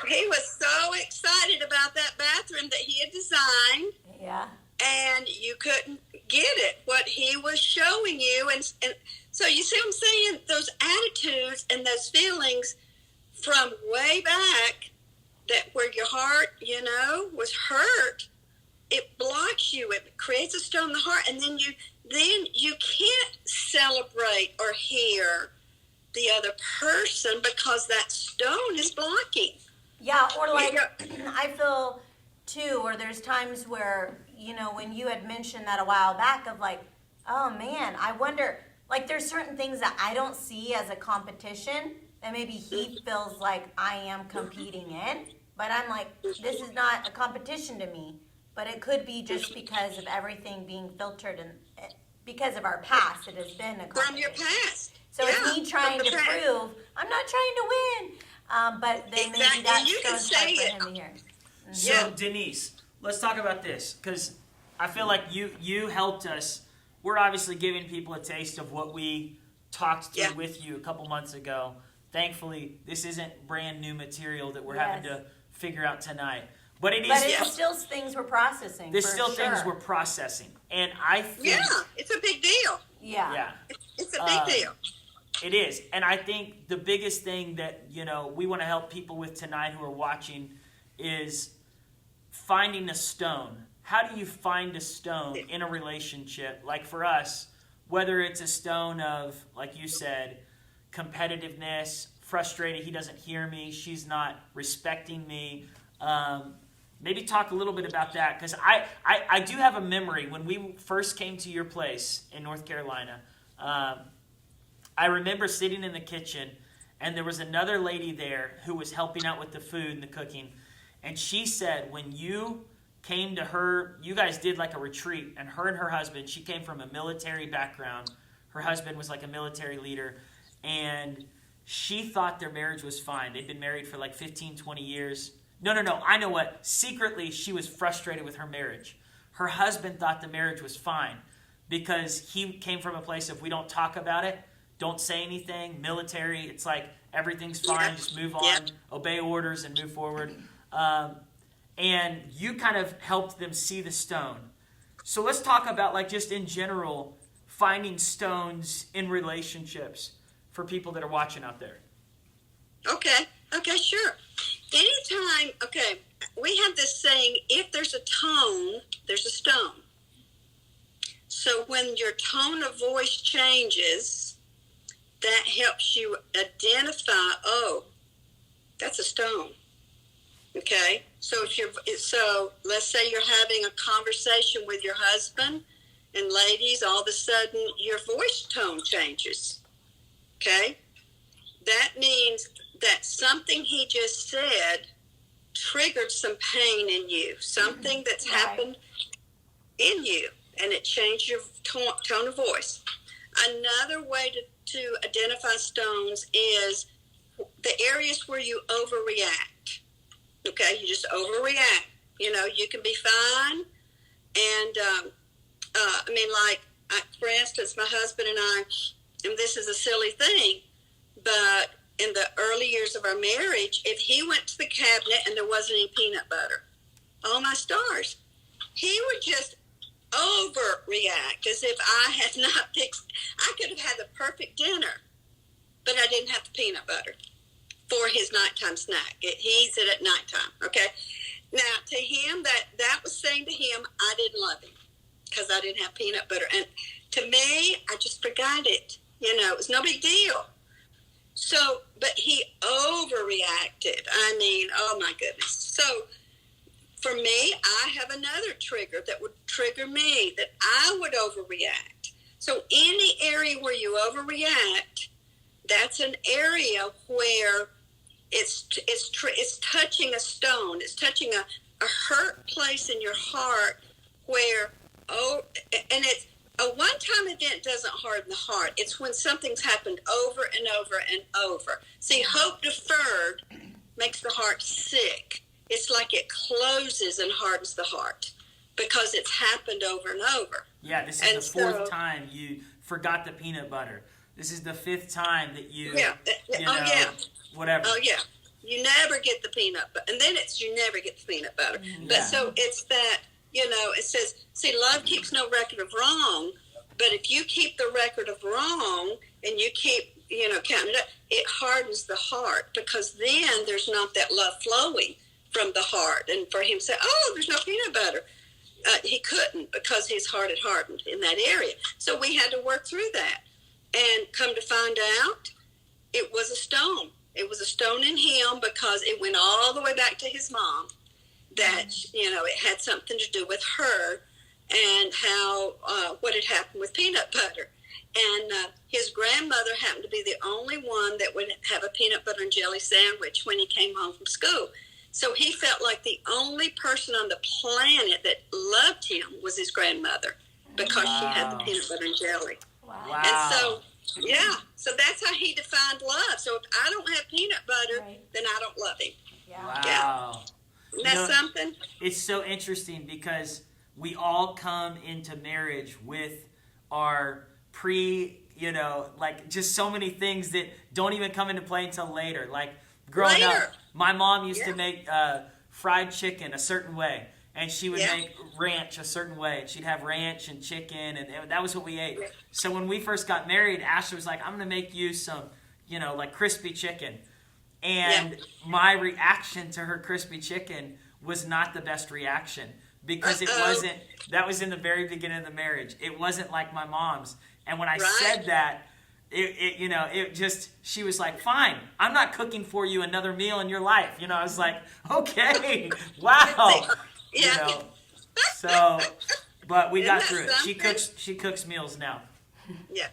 He was so excited about that bathroom that he had designed, Yeah. and you couldn't get it. What he was showing you, and so you see what I'm saying? Those attitudes and those feelings from way back, that where your heart, was hurt, it blocks you. It creates a stone in the heart, and then you can't celebrate or hear the other person because that stone is blocking. Yeah, or like, Yeah. I feel too, or there's times where, when you had mentioned that a while back of like, oh man, I wonder, like there's certain things that I don't see as a competition that maybe he feels like I am competing in, but I'm like, this is not a competition to me, but it could be just because of everything being filtered and because of our past, it has been a competition. From your past. So Yeah, it's me trying from to the past. prove I'm not trying to win, but then maybe Exactly. that's You can so hard say for it. him to hear. So Yeah. Denise, let's talk about this because I feel like you helped us. We're obviously giving people a taste of what we talked through Yeah. with you a couple months ago. Thankfully, this isn't brand new material that we're Yes. having to figure out tonight. But it is. But it's still things we're processing. There's for still things sure. we're processing, and I think Yeah, it's a big deal. Yeah. It's a big deal. It is. And I think the biggest thing that, we want to help people with tonight who are watching is finding a stone. How do you find a stone in a relationship? Like for us, whether it's a stone of, like you said, competitiveness, frustrated, he doesn't hear me, she's not respecting me. Maybe talk a little bit about that, because I do have a memory when we first came to your place in North Carolina. I remember sitting in the kitchen, and there was another lady there who was helping out with the food and the cooking, and she said when you came to her, you guys did like a retreat, and her husband, she came from a military background. Her husband was like a military leader, and she thought their marriage was fine. They'd been married for like 15, 20 years. No, I know what. Secretly, she was frustrated with her marriage. Her husband thought the marriage was fine because he came from a place of we don't talk about it, don't say anything, military. It's like everything's fine, just move on, obey orders, and move forward. And you kind of helped them see the stone. So let's talk about, like, just in general, finding stones in relationships for people that are watching out there. Okay, sure. Anytime, we have this saying, if there's a tone, there's a stone. So when your tone of voice changes, that helps you identify, oh, that's a stone. Okay? So let's say you're having a conversation with your husband, and ladies, all of a sudden your voice tone changes. Okay? That means that something he just said triggered some pain in you, something that's happened in you, and it changed your tone of voice. Another way to identify stones is the areas where you overreact. Okay, you just overreact. You know, you can be fine, and I mean, like, for instance, my husband and I, and this is a silly thing, but in the early years of our marriage, if he went to the cabinet and there wasn't any peanut butter, oh my stars, he would just overreact as if I had not fixed. I could have had the perfect dinner, but I didn't have the peanut butter for his nighttime snack. He eats it at nighttime. Okay. Now to him, that was saying to him, I didn't love him because I didn't have peanut butter. And to me, I just forgot it. You know, it was no big deal. So, but he overreacted. I mean, oh my goodness. So for me, I have another trigger that would trigger me, that I would overreact. So any area where you overreact, that's an area where it's touching a stone. It's touching a hurt place in your heart where, and it's a one-time event doesn't harden the heart. It's when something's happened over and over and over. See, hope deferred makes the heart sick. It's like it closes and hardens the heart because it's happened over and over. Yeah, this is the fourth time you forgot the peanut butter. This is the fifth time that you whatever. Oh, yeah. You never get the peanut butter. And then you never get the peanut butter. Yeah. But so it's that, it says, see, love keeps no record of wrong. But if you keep the record of wrong and you keep, counting it up, it hardens the heart because then there's not that love flowing from the heart. And for him to say, oh, there's no peanut butter. He couldn't because his heart had hardened in that area. So we had to work through that. And come to find out, it was a stone. It was a stone in him because it went all the way back to his mom. That, it had something to do with her and how, what had happened with peanut butter. And his grandmother happened to be the only one that would have a peanut butter and jelly sandwich when he came home from school. So he felt like the only person on the planet that loved him was his grandmother because she had the peanut butter and jelly. Wow. And so, so that's how he defined love. So if I don't have peanut butter, then I don't love him. Yeah. Wow. Yeah. Isn't that something? It's so interesting because we all come into marriage with our just so many things that don't even come into play until later. Like growing up, my mom used to make fried chicken a certain way. And she would make ranch a certain way. And she'd have ranch and chicken, and that was what we ate. Yeah. So when we first got married, Ashley was like, I'm going to make you some, like crispy chicken. And my reaction to her crispy chicken was not the best reaction because it wasn't, that was in the very beginning of the marriage. It wasn't like my mom's. And when I said that, she was like, fine, I'm not cooking for you another meal in your life. I was like, okay, wow. Yeah. So, but we got through it. She cooks meals now. Yeah.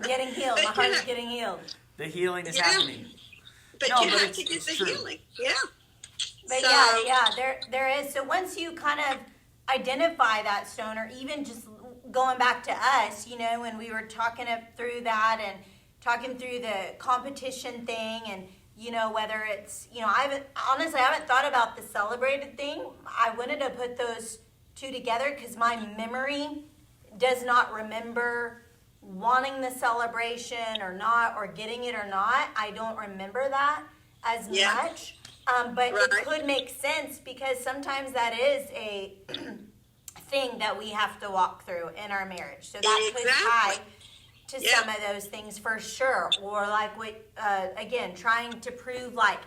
Getting healed. My heart is getting healed. The healing is happening. But you have to get the healing. Yeah. But there is. So once you kind of identify that stone, or even just going back to us, when we were talking through that and talking through the competition thing and whether it's, I haven't thought about the celebrated thing. I wanted to put those two together because my memory does not remember wanting the celebration or not, or getting it or not. I don't remember that as much. But it could make sense because sometimes that is a thing that we have to walk through in our marriage. So that could tie to some of those things for sure. Or like what, again, trying to prove like,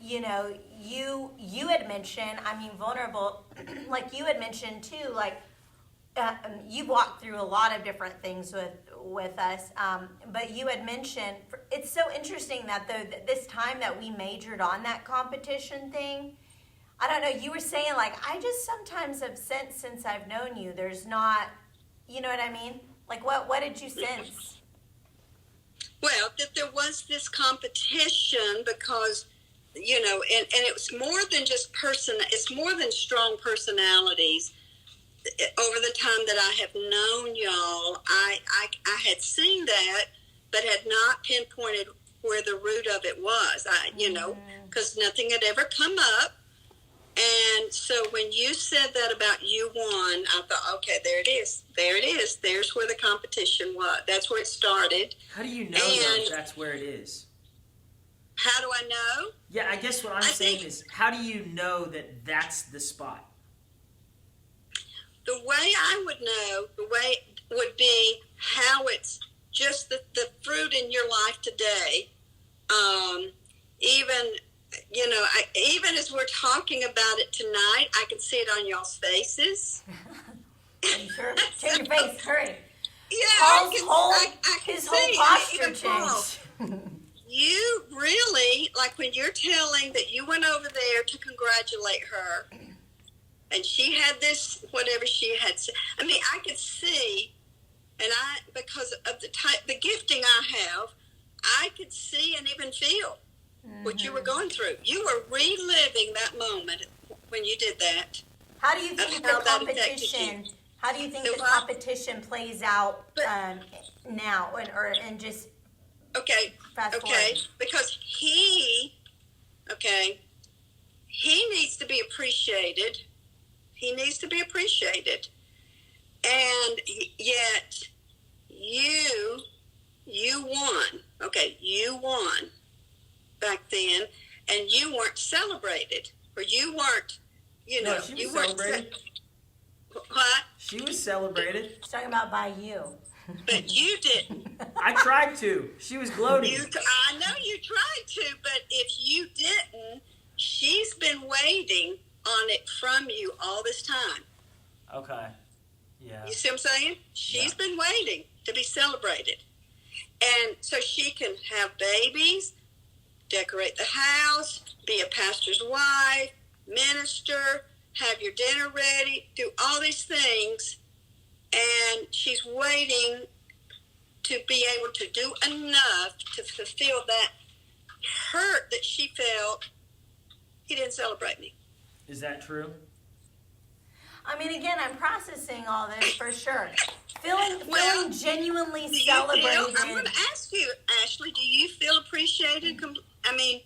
you had mentioned, vulnerable, like you had mentioned too, like you walked through a lot of different things with us. But you had mentioned, it's so interesting that this time that we majored on that competition thing, I don't know, you were saying like, I just sometimes have sensed since I've known you, there's not, you know what I mean? Like, what did you sense? Well, that there was this competition because, and it was more than just it's more than strong personalities. over the time that I have known y'all, I had seen that, but had not pinpointed where the root of it was. Because nothing had ever come up. And so when you said that about you won, I thought, okay, there it is. There it is. There's where the competition was. That's where it started. How do you know though, that's where it is? How do I know? Yeah, I guess what I'm saying is, how do you know that that's the spot? The way I would know, the way would be how it's just the fruit in your life today. Even as we're talking about it tonight, I can see it on y'all's faces. Sure. Show your face, hurry. Yeah, His whole posture changed. You really, like when you're telling that you went over there to congratulate her, and she had this, whatever she had said. I mean, I could see, and because of the gifting I have, I could see and even feel what you were going through. You were reliving that moment when you did that. How do you think the competition? How do you think the competition plays out now, and just fast forward? Because he needs to be appreciated. He needs to be appreciated, and yet you won. Okay, you won back then, and you weren't celebrated, or you weren't. No, she was celebrated. What? She was celebrated. She's talking about by you. But you didn't. I tried to. She was gloating. I know you tried to, but if you didn't, she's been waiting on it from you all this time. Okay. Yeah. You see what I'm saying? She's been waiting to be celebrated. And so she can have babies, decorate the house, be a pastor's wife, minister, have your dinner ready, do all these things. And she's waiting to be able to do enough to fulfill that hurt that she felt. He didn't celebrate me. Is that true? I mean, again, I'm processing all this for sure. Feeling genuinely I'm celebrated. going to ask you, Ashley, do you feel appreciated? I mean,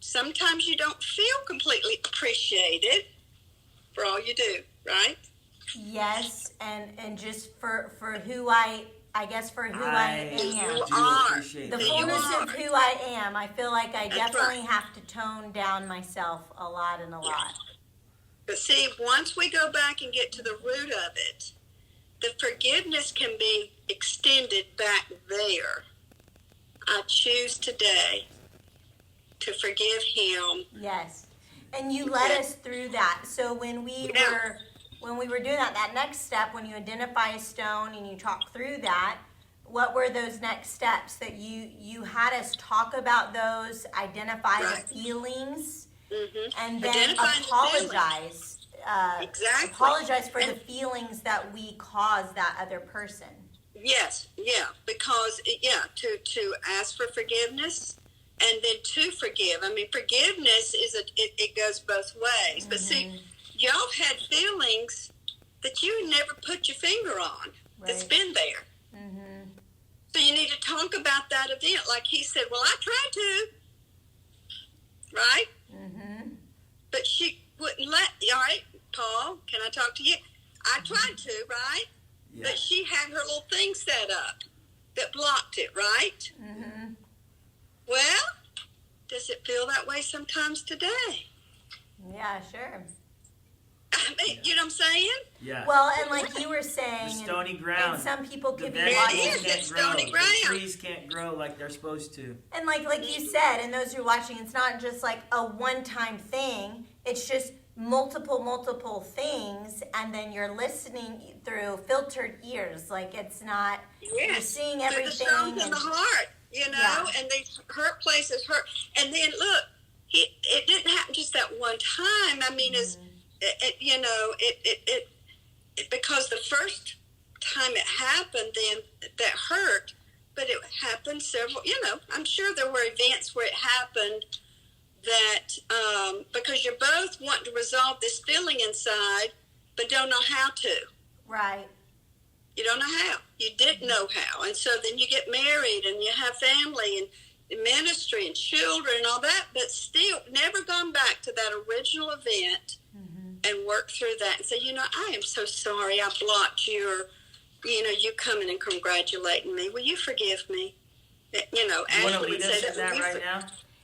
sometimes you don't feel completely appreciated for all you do, right? Yes, and just for who I guess for who I am. You are. The fullness of who I am. I feel like I definitely have to tone down myself a lot and a lot. But see, once we go back and get to the root of it, the forgiveness can be extended back there. I choose today to forgive him. Yes. And you led us through that. So when we were doing that next step, when you identify a stone and you talk through that, what were those next steps that you had us talk about those, identify the feelings, and then apologize. Exactly. Apologize for the feelings that we caused that other person. Yes, because to ask for forgiveness and then to forgive. I mean, forgiveness it goes both ways. But see, y'all had feelings that you never put your finger on. That's been there. So you need to talk about that event. Like he said, well, I tried to. Right? But she wouldn't let, all right, Paul, can I talk to you? I tried to, right? Yeah. But she had her little thing set up that blocked it, right? Well, does it feel that way sometimes today? Yeah, sure. I mean, you know what I'm saying? Yeah. Well, and like you were saying, the stony ground. And some people could be vegetables watching. can't grow. Stony ground. The trees can't grow like they're supposed to. And like you said, and those who are watching, it's not just like a one-time thing. It's just multiple things, and then you're listening through filtered ears. Like it's not. You're seeing everything. The stones in the heart, and they hurt places hurt. And then look, it didn't happen just that one time. I mean, because the first time it happened, then that hurt, but it happened several. I'm sure there were events where it happened that because you're both wanting to resolve this feeling inside, but don't know how to. Right. You don't know how. You didn't know how. And so then you get married and you have family and ministry and children and all that, but still never gone back to that original event and work through that and say, I am so sorry I blocked you, or, you coming and congratulating me. Will you forgive me? You want to Ashley lead would us say in that right now?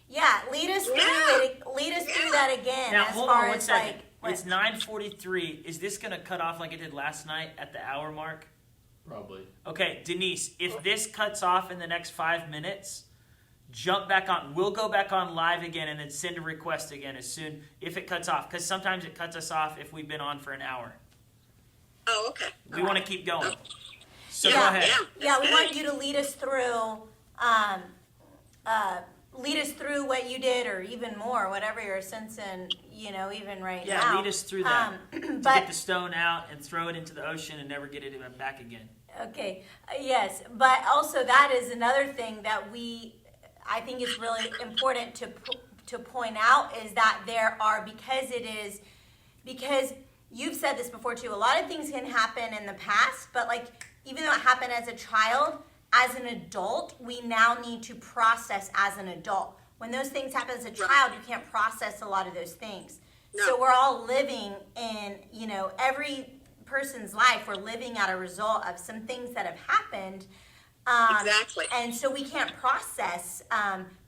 Yeah, lead us through it. Lead us through that again. Now, as hold far on 1 as second. like, It's 9:43. Is this going to cut off like it did last night at the hour mark? Probably. Okay, Denise, if this cuts off in the next 5 minutes, jump back on. We'll go back on live again and then send a request again as soon if it cuts off. Because sometimes it cuts us off if we've been on for an hour. Oh, okay. We want to keep going. So Yeah. go ahead. Yeah, we want you to lead us through, what you did, or even more, whatever you're sensing, even right now. Yeah, lead us through that. To But get the stone out and throw it into the ocean and never get it back again. okay, yes, but also that is another thing that I think is really important to point out, is that there are, because you've said this before too, a lot of things can happen in the past, but like, even though it happened as a child, as an adult, we now need to process as an adult. When those things happen as a child, you can't process a lot of those things. No. So we're all living in, every person's life, we're living out a result of some things that have happened. Exactly. And so we can't process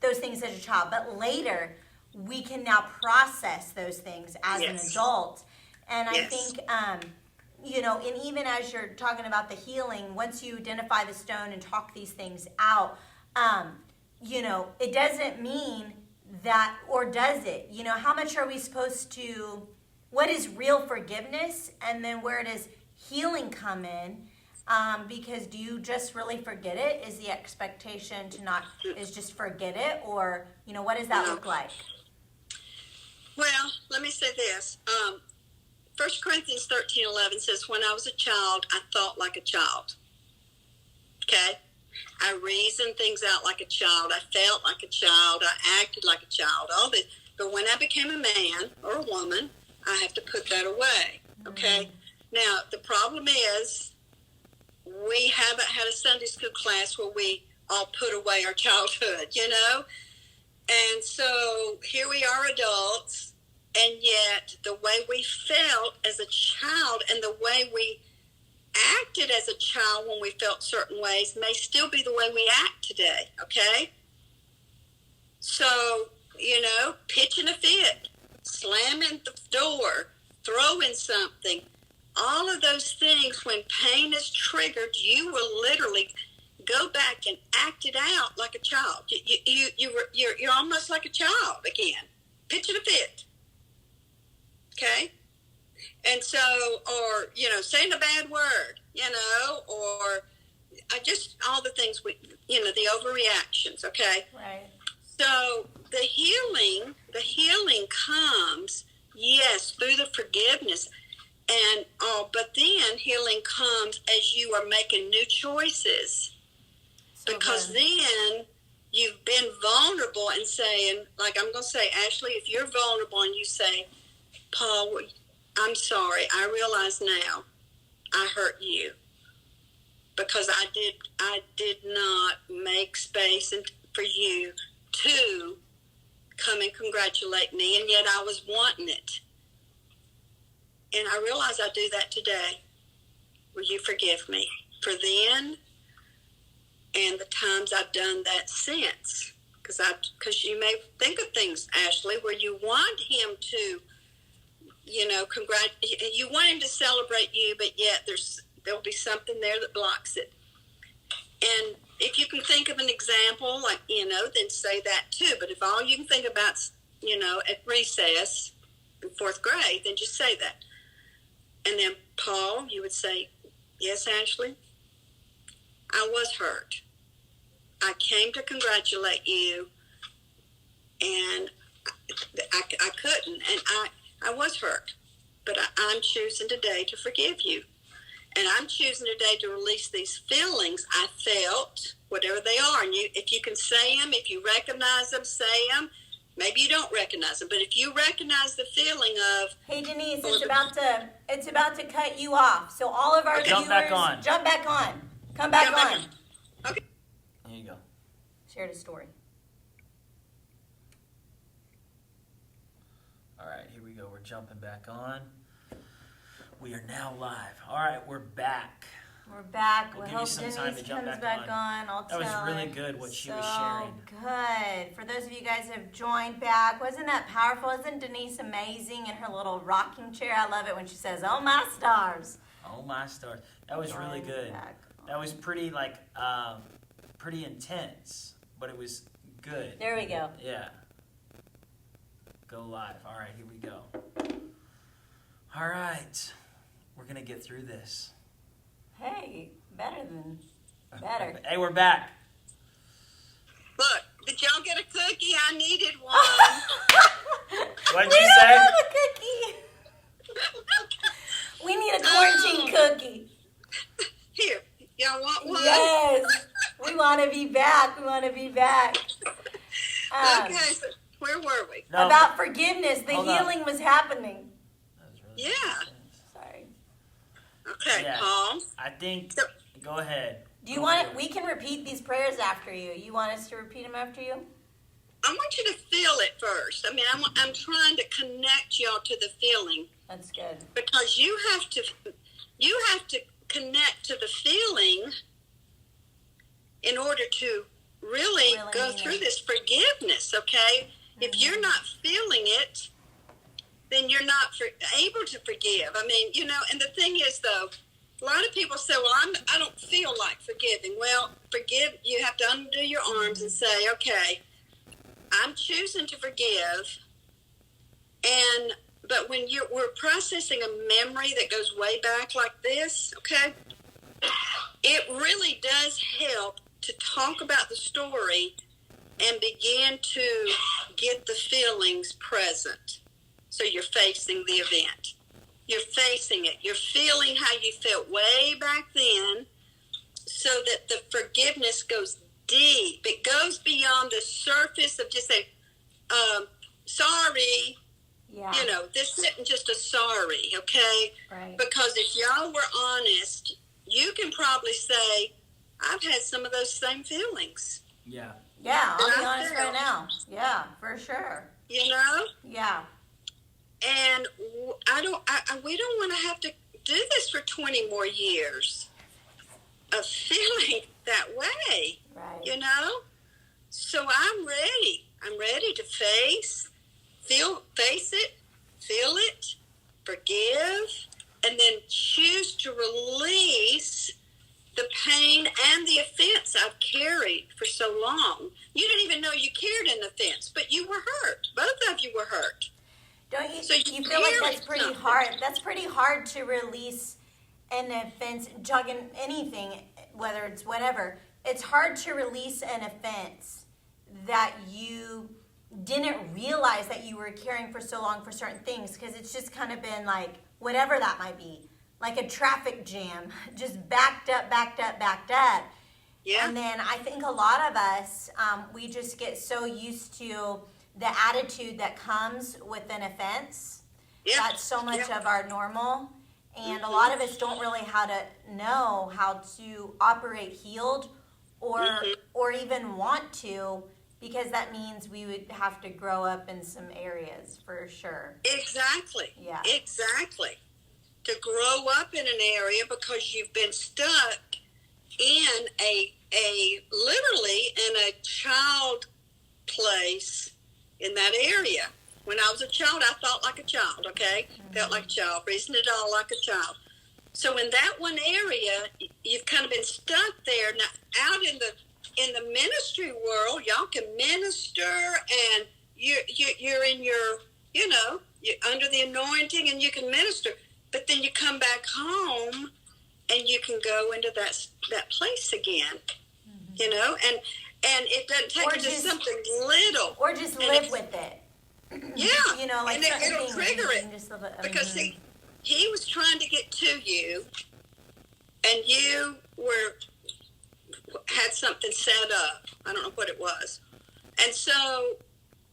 those things as a child. But later, we can now process those things as an adult. And I think, and even as you're talking about the healing, once you identify the stone and talk these things out, it doesn't mean that, or does it? How much are we supposed to, what is real forgiveness? And then where does healing come in? Because do you just really forget it? Is the expectation is just forget it? Or, what does that look like? Well, let me say this. 1 Corinthians 13:11 says, when I was a child, I thought like a child. Okay? I reasoned things out like a child. I felt like a child. I acted like a child. All this. But when I became a man or a woman, I have to put that away. Okay? Now, the problem is, we haven't had a Sunday school class where we all put away our childhood, And so here we are, adults, and yet the way we felt as a child and the way we acted as a child when we felt certain ways may still be the way we act today, okay? So, pitching a fit, slamming the door, throwing something, all of those things, when pain is triggered, you will literally go back and act it out like a child. You're almost like a child again, pitching a fit. Okay? And so, or, saying a bad word, or just all the things the overreactions, okay? Right. So the healing comes, yes, through the forgiveness. And but then healing comes as you are making new choices, because then you've been vulnerable and saying, like I'm going to say, Ashley, if you're vulnerable and you say, Paul, I'm sorry, I realize now I hurt you because I did not make space for you to come and congratulate me, and yet I was wanting it. And I realize I do that today. Will you forgive me for then and the times I've done that since? Because you may think of things, Ashley, where you want him to, you want him to celebrate you, but yet there'll be something there that blocks it. And if you can think of an example, like, then say that too. But if all you can think about, at recess in 4th grade, then just say that. And then, Paul, you would say, yes, Ashley, I was hurt. I came to congratulate you, and I couldn't, and I was hurt. But I'm choosing today to forgive you. And I'm choosing today to release these feelings I felt, whatever they are. And if you can say them, if you recognize them, say them. Maybe you don't recognize them, but if you recognize the feeling of, Hey Denise, it's about to cut you off. So all of our Jump viewers, back on. jump back on, come back Jump back on. on. Okay. There you go. Shared a story. All right, here we go. We're jumping back on. We are now live. All right, we're back. We're back. We'll We give you hope some Denise time to jump comes back back on. I'll That was tell really her. good what she so was sharing. Good. For those of you guys who have joined back, wasn't that powerful? Isn't Denise amazing in her little rocking chair? I love it when she says, "Oh my stars." Oh my stars. That was really Join good. back That was pretty pretty intense, but it was good. There we go. Yeah. Go live. All right, here we go. All right. We're going to get through this. Hey, better. Hey, we're back. look, did y'all get a cookie? I needed one. What'd We you don't say? have a cookie. We need a quarantine cookie. Here, y'all want one? Yes. We want to be back. Okay, so where were we? No. About forgiveness. The Hold on. healing was happening. That was really Yeah. intense. Sorry. Okay, Yeah. Paul. I think, So- go ahead. Do you want it? We can repeat these prayers after you. You want us to repeat them after you? I want you to feel it first. I mean, I'm trying to connect y'all to the feeling That's good. because you have to connect to the feeling in order to really go mean through it. this forgiveness. Okay, if you're not feeling it, then you're not able to forgive. I mean, and the thing is, though, a lot of people say, "Well, I don't feel like forgiving." Well, you have to undo your arms and say, "Okay, I'm choosing to forgive." But when we're processing a memory that goes way back like this, okay, it really does help to talk about the story and begin to get the feelings present. So you're facing the event. You're facing it. You're feeling how you felt way back then so that the forgiveness goes deep. It goes beyond the surface of just saying, sorry, Yeah. this isn't just a sorry, okay? Right. Because if y'all were honest, you can probably say, I've had some of those same feelings, Yeah. Yeah, I'll be And I honest feel- right now. Yeah, for sure. Yeah. And we don't want to have to do this for 20 more years of feeling that way, Right. So I'm ready. I'm ready to face it, feel it, forgive, and then choose to release the pain and the offense I've carried for so long. You didn't even know you carried an offense, but you were hurt. Both of you were hurt. Don't you? So you feel like carry that's pretty something. hard. That's pretty hard to release an offense, jugging anything, whether it's whatever. It's hard to release an offense that you didn't realize that you were carrying for so long for certain things, because it's just kind of been like whatever that might be, like a traffic jam, just backed up. Yeah. And then I think a lot of us, we just get so used to the attitude that comes with an offense. Yeah. That's so much Yeah. of our normal. And a lot of us don't really know how to operate healed or even want to, because that means we would have to grow up in some areas for sure. Exactly. Yeah. Exactly. To grow up in an area because you've been stuck in literally in a child place in that area. When I was a child, I thought like a child, okay? Felt like a child, reasoned it all like a child. So in that one area, you've kind of been stuck there. Now, out in the ministry world, y'all can minister, and you're in your, you're under the anointing, and you can minister. But then you come back home, and you can go into that place again, and it doesn't take Or you to just- something little. Or just And live it's- with it. Yeah, Like and certain it'll things, trigger you it. can just live it. Because he was trying to get to you, and you had something set up. I don't know what it was. And so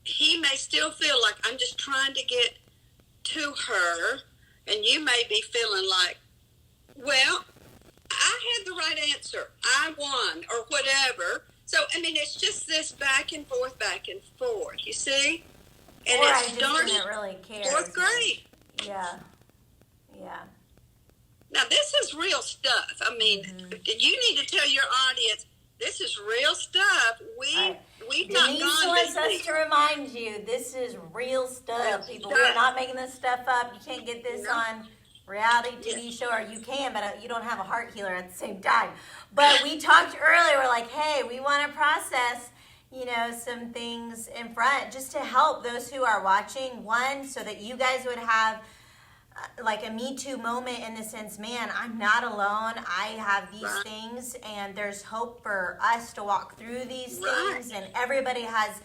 he may still feel like I'm just trying to get to her, and you may be feeling like, well, I had the right answer. I won, or whatever. So, I mean, it's just this back and forth, you see? And Or it I just started didn't really care. fourth grade. Yeah. Yeah. Now, this is real stuff. I mean, you need to tell your audience, this is real stuff. We've not Denise gone wants this us deep. to remind you, this is real stuff, Real people. stuff. We're not making this stuff up. You can't get this No. on reality TV show, or you can, but you don't have a heart healer at the same time. But we talked earlier, we're like, hey, we want to process, some things in front just to help those who are watching. One, so that you guys would have like a Me Too moment in the sense, man, I'm not alone. I have these Right. things, and there's hope for us to walk through these Right. things. And everybody has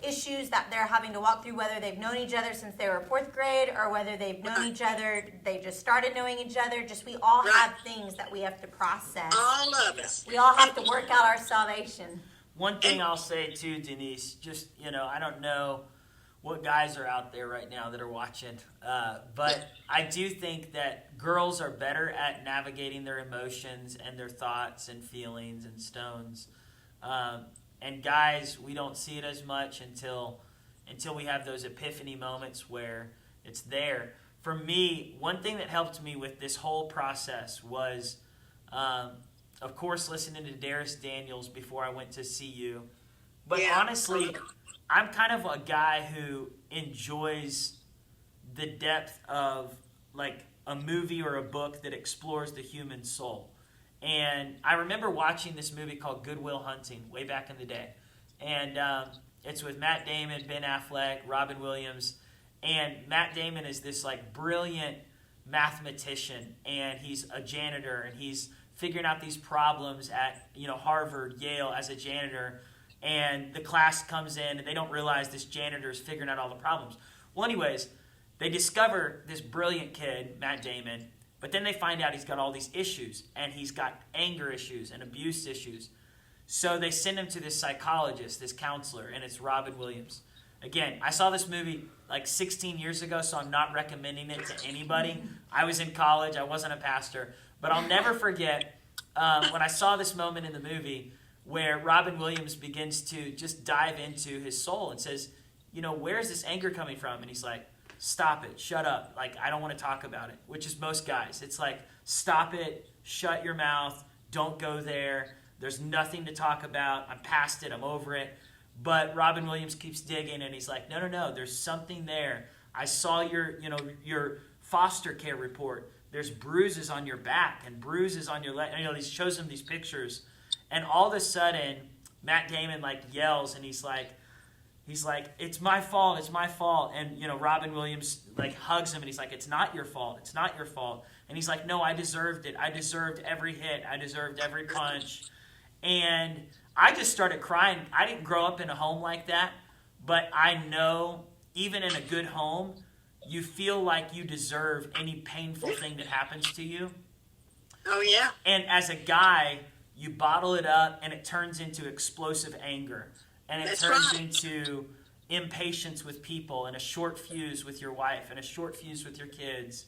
issues that they're having to walk through, whether they've known each other since they were fourth grade or whether they've known each other, they just started knowing each other. Just we all Right. have things that we have to process. All of us. We all have to work out our salvation. One thing I'll say too, Denise, just, I don't know what guys are out there right now that are watching, but I do think that girls are better at navigating their emotions and their thoughts and feelings and stones. And guys, we don't see it as much until we have those epiphany moments where it's there. For me, one thing that helped me with this whole process was, of course, listening to Darius Daniels before I went to see you. But Yeah. honestly, I'm kind of a guy who enjoys the depth of like a movie or a book that explores the human soul. And I remember watching this movie called Good Will Hunting way back in the day. And it's with Matt Damon, Ben Affleck, Robin Williams. And Matt Damon is this like brilliant mathematician, and he's a janitor, and he's figuring out these problems at Harvard, Yale as a janitor. And the class comes in, and they don't realize this janitor is figuring out all the problems. Well, anyways, they discover this brilliant kid, Matt Damon, but then they find out he's got all these issues, and he's got anger issues and abuse issues. So they send him to this psychologist, this counselor, and it's Robin Williams. Again, I saw this movie like 16 years ago, so I'm not recommending it to anybody. I was in college. I wasn't a pastor. But I'll never forget when I saw this moment in the movie where Robin Williams begins to just dive into his soul and says, where's this anger coming from? And he's like, stop it, shut up. Like, I don't want to talk about it, which is most guys. It's like, stop it, shut your mouth, don't go there. There's nothing to talk about. I'm past it, I'm over it. But Robin Williams keeps digging, and he's like, no, there's something there. I saw your foster care report. There's bruises on your back and bruises on your leg. He shows him these pictures. And all of a sudden, Matt Damon yells, and he's like, it's my fault, it's my fault. And Robin Williams hugs him, and he's like, it's not your fault, it's not your fault. And he's like, no, I deserved it. I deserved every hit. I deserved every punch. And I just started crying. I didn't grow up in a home like that, but I know even in a good home, you feel like you deserve any painful thing that happens to you. Oh, yeah. And as a guy, you bottle it up, and it turns into explosive anger. And it turns into impatience with people, and a short fuse with your wife, and a short fuse with your kids.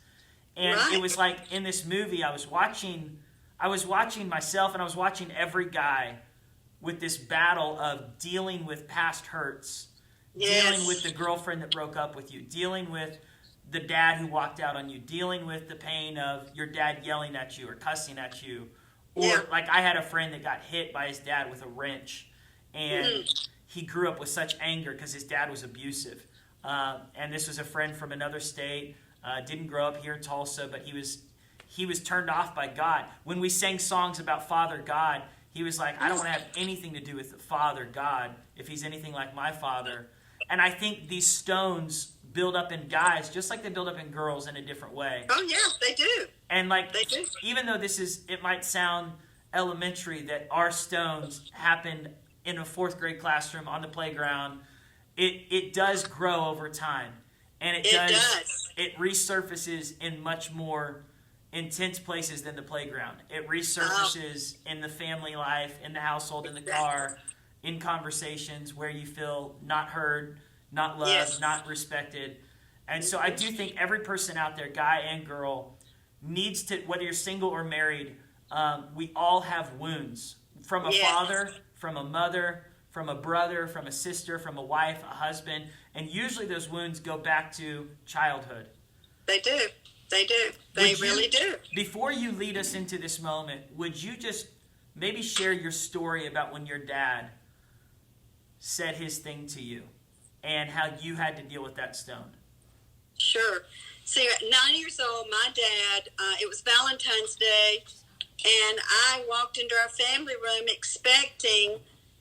And it was like in this movie, I was watching myself, and I was watching every guy with this battle of dealing with past hurts, dealing with the girlfriend that broke up with you, dealing with the dad who walked out on you, dealing with the pain of your dad yelling at you or cussing at you. Or I had a friend that got hit by his dad with a wrench, and he grew up with such anger because his dad was abusive. And this was a friend from another state, didn't grow up here in Tulsa, but he was turned off by God. When we sang songs about Father God, he was like, I don't want to have anything to do with the Father God if he's anything like my father. And I think these stones build up in guys just like they build up in girls in a different way. Oh, yeah, they do. And They do. even though it might sound elementary that our stones happened in a fourth grade classroom on the playground, it does grow over time. And it does. It resurfaces in much more intense places than the playground. It resurfaces in the family life, in the household, in the car, in conversations where you feel not heard, not loved, Yes. not respected. And so I do think every person out there, guy and girl, needs to, whether you're single or married, we all have wounds from a Yes. father, from a mother, from a brother, from a sister, from a wife, a husband. And usually those wounds go back to childhood. They do. They do. They Would you- really do. Before you lead us into this moment, would you just maybe share your story about when your dad said his thing to you and how you had to deal with that stone? Sure. See, at 9 years old, my dad, it was Valentine's Day, and I walked into our family room expecting,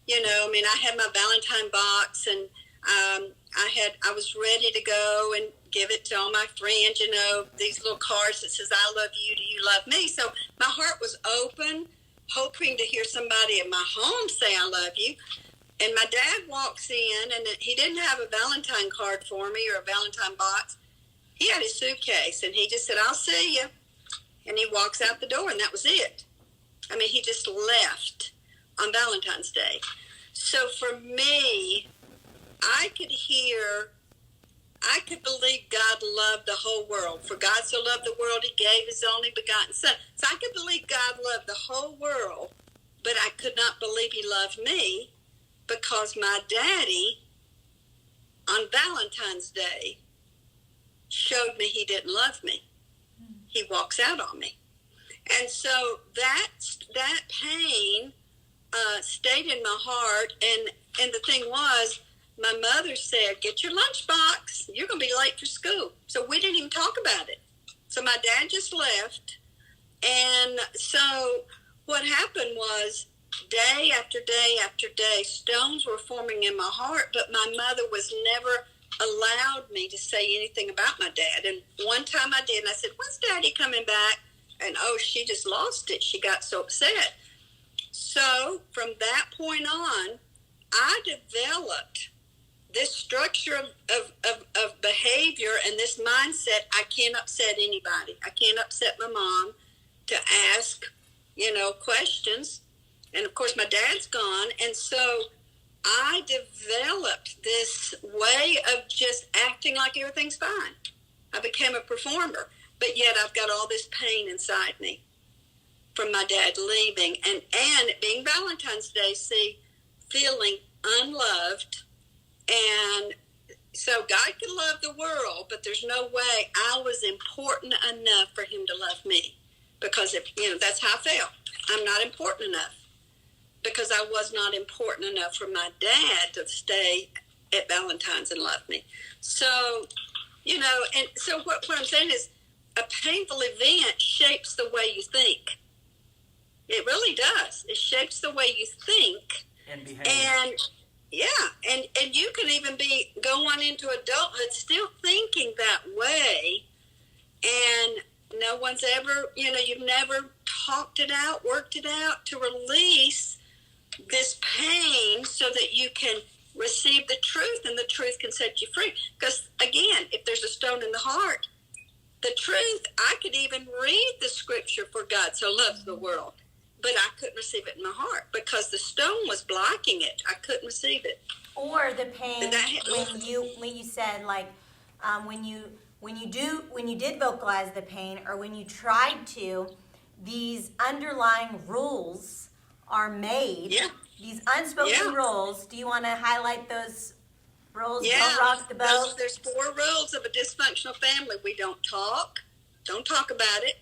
I had my Valentine box, and I was ready to go and give it to all my friends, these little cards that says, I love you, do you love me? So my heart was open, hoping to hear somebody in my home say, I love you. And my dad walks in, and he didn't have a Valentine card for me or a Valentine box. He had his suitcase, and he just said, I'll see you. And he walks out the door, and that was it. I mean, he just left on Valentine's Day. So for me, I could believe God loved the whole world. For God so loved the world, he gave his only begotten son. So I could believe God loved the whole world, but I could not believe he loved me because my daddy, on Valentine's Day, showed me he didn't love me. He walks out on me. And so that pain stayed in my heart. And the thing was, my mother said, get your lunchbox. You're going to be late for school. So we didn't even talk about it. So my dad just left. And so what happened was, day after day after day, stones were forming in my heart, but my mother was never allowed me to say anything about my dad. And one time I did, and I said, when's Daddy coming back? And she just lost it. She got so upset. So from that point on, I developed this structure of behavior and this mindset. I can't upset anybody. I can't upset my mom to ask, questions. And of course, my dad's gone. And so I developed this way of just acting like everything's fine. I became a performer, but yet I've got all this pain inside me from my dad leaving. And it being Valentine's Day, feeling unloved. And so God can love the world, but there's no way I was important enough for him to love me, because that's how I felt. I'm not important enough, because I was not important enough for my dad to stay at Valentine's and love me. So, and so what I'm saying is, a painful event shapes the way you think. It really does. It shapes the way you think. And behave. And you can even go on into adulthood still thinking that way, and no one's ever, you've never talked it out, worked it out to release this pain so that you can receive the truth, and the truth can set you free. Because again, if there's a stone in the heart, the truth, I could even read the scripture, for God so loves the world, but I couldn't receive it in my heart because the stone was blocking it. I couldn't receive it. Or the pain when you said, like, when you did vocalize the pain, or when you tried to, these underlying rules are made. Yeah. These unspoken rules. Do you want to highlight those rules? Yeah. Don't rock the boat. There's 4 rules of a dysfunctional family. We don't talk about it.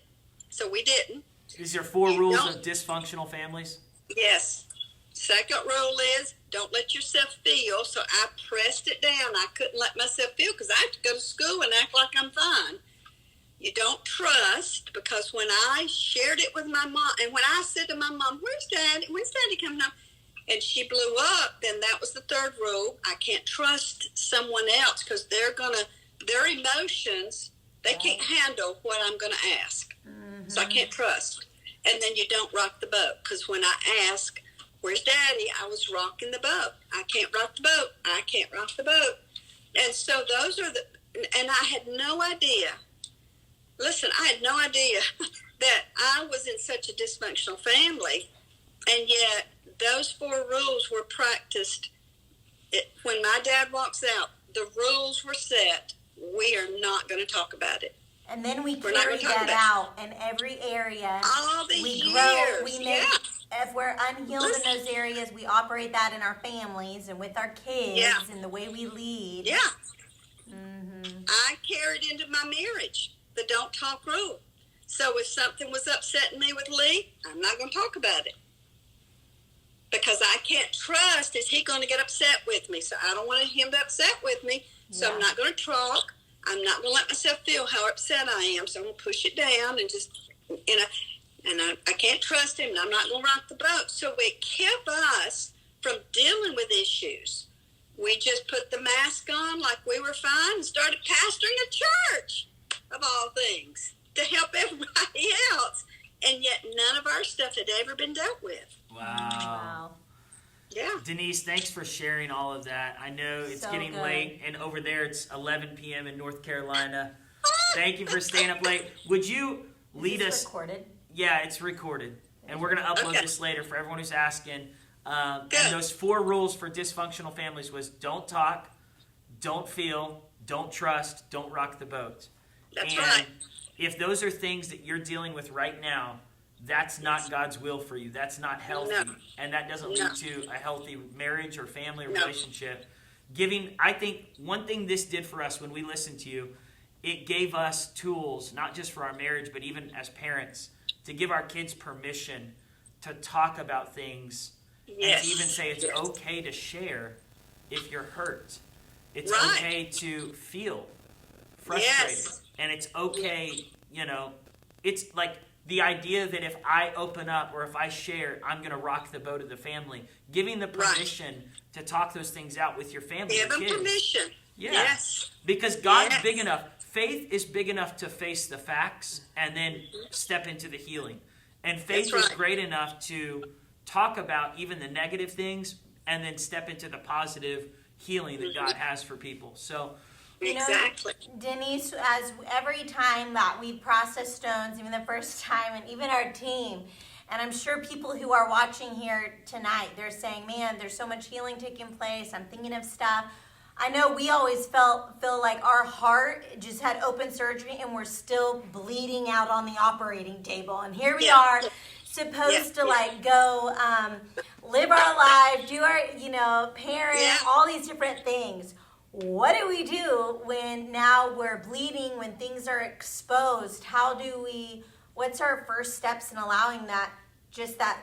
So we didn't. Is there 4 You rules don't. of dysfunctional families? Yes. Second rule is don't let yourself feel. So I pressed it down. I couldn't let myself feel because I have to go to school and act like I'm fine. You don't trust, because when I shared it with my mom, and when I said to my mom, when's Daddy coming home? And she blew up, then that was the 3rd rule. I can't trust someone else, because their emotions, they can't handle what I'm going to ask. Mm-hmm. So I can't trust. And then you don't rock the boat, because when I ask, where's Daddy? I was rocking the boat. I can't rock the boat. I can't rock the boat. And so those are and I had no idea. Listen, I had no idea that I was in such a dysfunctional family, and yet those 4 rules were practiced. When my dad walks out, the rules were set, we are not going to talk about it. And then we We're not carry gonna talk that out in every area. All the We years, grow, we make, yeah. if we're unhealed in those areas, we operate that in our families and with our kids Yeah. and the way we lead. Yeah. I carried into my marriage the don't talk rule. So if something was upsetting me with Lee, I'm not going to talk about it. Because I can't trust, is he going to get upset with me? So I don't want him to upset with me. So I'm not going to talk. I'm not going to let myself feel how upset I am. So I'm going to push it down and just, and I can't trust him, and I'm not going to rock the boat. So it kept us from dealing with issues. We just put the mask on like we were fine and started pastoring a church, of all things, to help everybody else. And yet none of our stuff had ever been dealt with. Wow. Yeah. Denise, thanks for sharing all of that. I know it's So getting good. late, and over there it's 11 p.m. in North Carolina. Thank you for staying up late. Would you lead Is this us? recorded? Yeah, it's recorded, and we're going to upload Okay. this later for everyone who's asking. And Good. those 4 rules for dysfunctional families was: don't talk, don't feel, don't trust, don't rock the boat. That's and right. if those are things that you're dealing with right now, that's not God's will for you. That's not healthy. No. And that doesn't No. lead to a healthy marriage or family or No. relationship. I think one thing this did for us when we listened to you, it gave us tools, not just for our marriage, but even as parents, to give our kids permission to talk about things and Yes. to even say it's Yes. okay to share if you're hurt. It's Right. okay to feel frustrated. Yes. And it's okay, it's like the idea that if I open up or if I share, I'm going to rock the boat of the family. Giving the permission to talk those things out with your family, Give your them kids. permission. Yeah. Yes. Because God's Yes. big enough. Faith is big enough to face the facts and then step into the healing. And faith That's is right. great enough to talk about even the negative things and then step into the positive healing that God has for people. So, Exactly. Denise, as every time that we process stones, even the first time, and even our team, and I'm sure people who are watching here tonight, they're saying, man, there's so much healing taking place. I'm thinking of stuff. I know we always feel like our heart just had open surgery and we're still bleeding out on the operating table. And here we are, supposed to like go live our life, do our, parent, all these different things. What do we do when now we're bleeding, when things are exposed? What's our first steps in allowing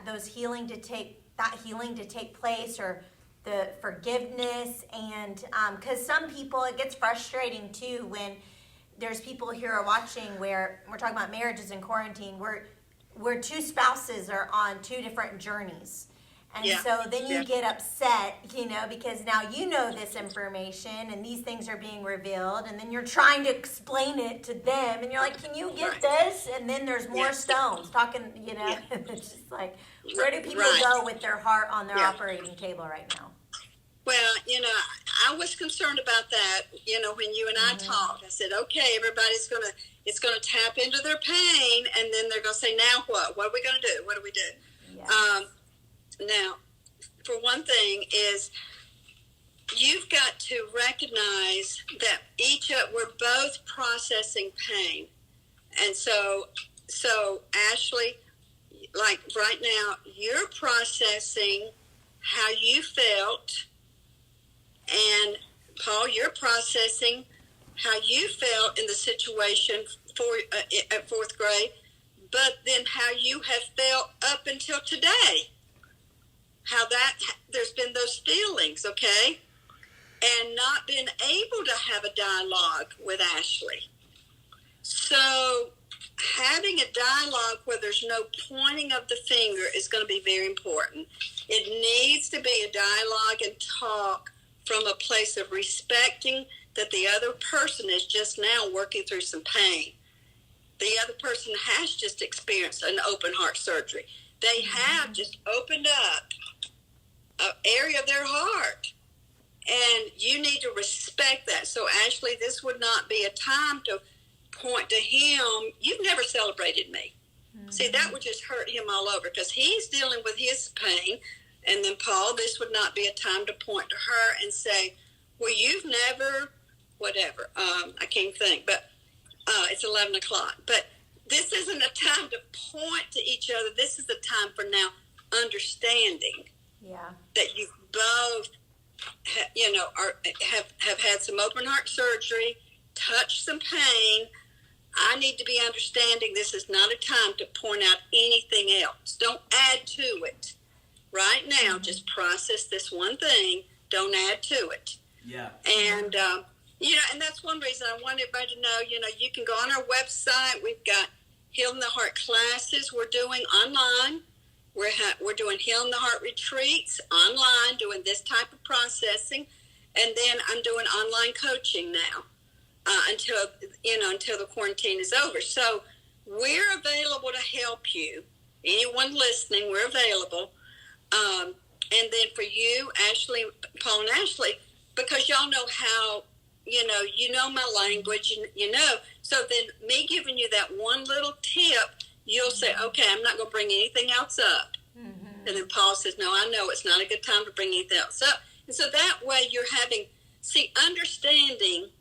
those healing to take place, or the forgiveness? And because some people, it gets frustrating too when there's people here are watching where we're talking about marriages in quarantine, where 2 spouses are on 2 different journeys. And so then you get upset, because now you know this information and these things are being revealed, and then you're trying to explain it to them, and you're like, can you get this? And then there's more stones talking, it's just like, where do people go with their heart on their operating table right now? Well, I was concerned about that, when you and I talked. I said, okay, everybody's it's going to tap into their pain, and then they're going to say, now what? What are we going to do? What do we do? Yeah. Now, for one thing is you've got to recognize that we're both processing pain. And so Ashley, like right now, you're processing how you felt, and Paul, you're processing how you felt in the situation at 4th grade, but then how you have felt up until today. How there's been those feelings, okay? And not been able to have a dialogue with Ashley. So having a dialogue where there's no pointing of the finger is going to be very important. It needs to be a dialogue and talk from a place of respecting that the other person is just now working through some pain. The other person has just experienced an open heart surgery. They have just opened up an area of their heart, and you need to respect that. So Ashley, this would not be a time to point to him, you've never celebrated me. See, that would just hurt him all over, because he's dealing with his pain. And then Paul, this would not be a time to point to her and say, well, you've never, whatever, I can't think, but it's 11 o'clock. But this isn't a time to point to each other. This is a time for now understanding that you both, have had some open heart surgery, touched some pain. I need to be understanding this is not a time to point out anything else. Don't add to it. Right now, just process this one thing. Don't add to it. Yeah. And, and that's one reason I want everybody to know, you can go on our website. We've got Healing the Heart classes we're doing online. We're doing Healing the Heart retreats online, doing this type of processing. And then I'm doing online coaching now. Until the quarantine is over. So we're available to help you. Anyone listening, we're available. And then for you, Ashley, Paul and Ashley, because y'all know how, you know my language, So then me giving you that one little tip, you'll say, okay, I'm not going to bring anything else up. Mm-hmm. And then Paul says, no, I know it's not a good time to bring anything else up. And so that way you're understanding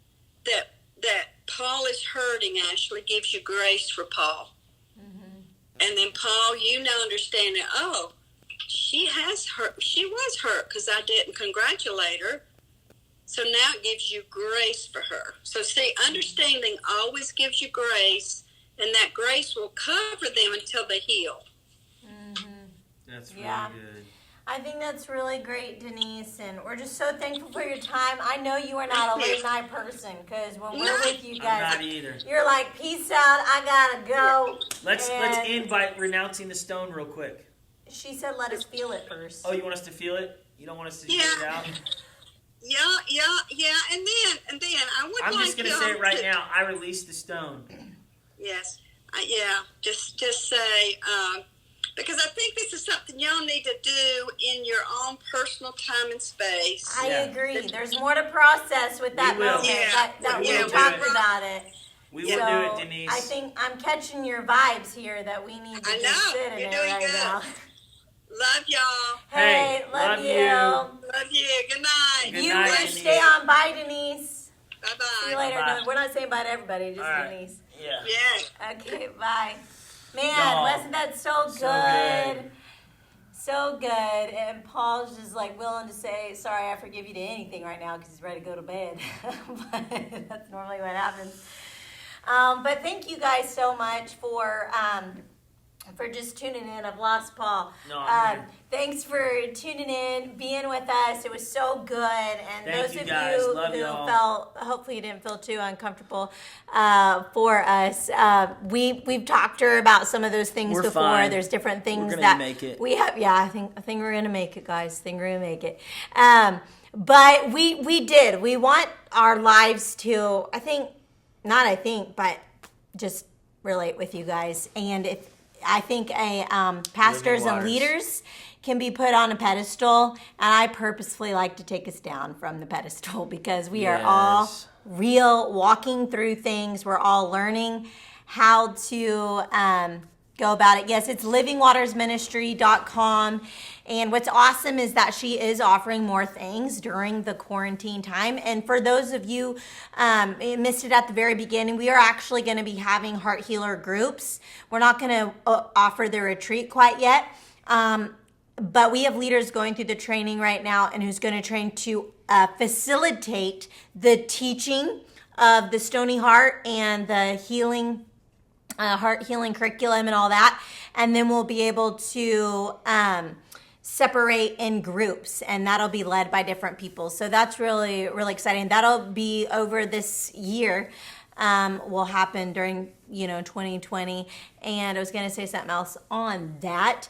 that Paul is hurting, Ashley, gives you grace for Paul. Mm-hmm. And then Paul, understanding, she was hurt because I didn't congratulate her. So now it gives you grace for her. So see, understanding always gives you grace, and that grace will cover them until they heal. Mm-hmm. That's really good. I think that's really great, Denise, and we're just so thankful for your time. I know you are not a late night person, because when we're with you guys, I'm not either. You're like, peace out, I gotta go. Let's end by renouncing the stone real quick. She said let us feel it first. Oh, you want us to feel it? You don't want us to get it out? Yeah, and then I'm just going to say it right now. I release the stone. Yes, just say... because I think this is something y'all need to do in your own personal time and space. I agree. There's more to process with that moment. We talked about it. We will do it, Denise. I think I'm catching your vibes here that we need to just sit in it right now. Love y'all. Hey, love you. Love you. Good night. Good you night, will Denise. Stay on. Bye, Denise. Bye-bye. See you later. Bye-bye. No, we're not saying bye to everybody, just right. Denise. Yeah. Yeah. Okay, bye. Man, Y'all. wasn't that so good? So good. And Paul's just like willing to say, sorry, I forgive you to anything right now because he's ready to go to bed. But that's normally what happens. But thank you guys so much for just tuning in. I've lost Paul. No, I'm here. Thanks for tuning in, being with us. It was so good. And Thank those you of guys. you Love who y'all. felt, hopefully you didn't feel too uncomfortable for us. We've talked to her about some of those things We're before. fine. There's different things We're gonna that make it. we have. Yeah, I think we're gonna make it, guys. I think we're gonna make it. But we did. We want our lives to. But just relate with you guys. And I think pastors and leaders can be put on a pedestal, and I purposefully like to take us down from the pedestal because we are all real, walking through things. We're all learning how to go about it. Yes, it's livingwatersministry.com. And what's awesome is that she is offering more things during the quarantine time. And for those of you who missed it at the very beginning, we are actually going to be having heart healer groups. We're not going to offer the retreat quite yet. But we have leaders going through the training right now and who's going to train to facilitate the teaching of the Stony Heart and the healing heart healing curriculum and all that. And then we'll be able to separate in groups, and that'll be led by different people. So that's really, really exciting. That'll be over this year. Will happen during 2020. And I was going to say something else on that.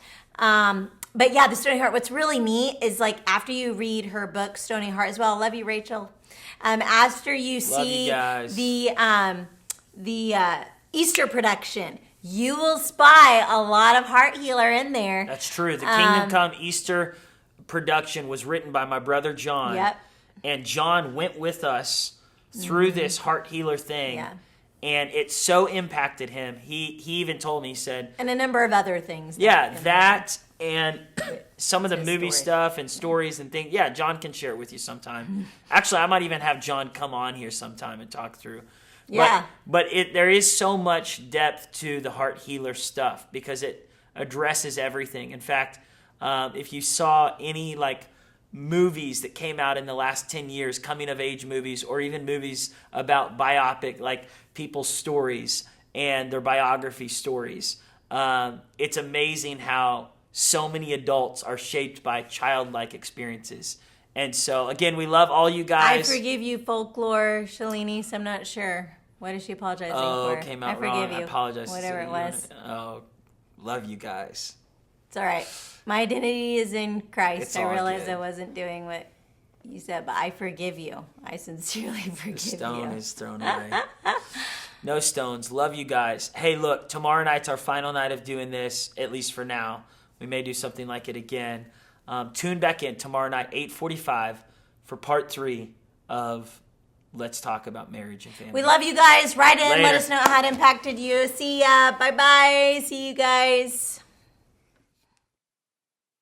But yeah, the Stony Heart, what's really neat is like after you read her book, Stony Heart as well, love you, Rachel. After you see the Easter production, you will spy a lot of heart healer in there. That's true. The Kingdom Come Easter production was written by my brother John. Yep. And John went with us through this heart healer thing. Yeah. And it so impacted him. He even told me, he said, And a number of other things. that and some of the His movie story. stuff and stories and things. Yeah, John can share it with you sometime. Actually, I might even have John come on here sometime and talk through. Yeah. But there is so much depth to the heart healer stuff because it addresses everything. In fact, if you saw any like movies that came out in the last 10 years, coming of age movies, or even movies about biopic, like people's stories and their biography stories, it's amazing how so many adults are shaped by childlike experiences. And so, again, we love all you I guys. forgive you, Folklore Shalini. I'm not sure. What is she apologizing Oh, for? it came out I forgive wrong. you. I apologize. Whatever it was. Oh, love you guys. It's all right. My identity is in Christ. It's I all realized good. I wasn't doing what you said, but I forgive you. I sincerely forgive The stone you. is thrown away. No stones. Love you guys. Hey, look, tomorrow night's our final night of doing this, at least for now. We may do something like it again. Tune back in tomorrow night, 8:45, for part 3 of Let's Talk About Marriage and Family. We love you guys. Write in. Let Later. us know how it impacted you. See ya. Bye-bye. See you guys.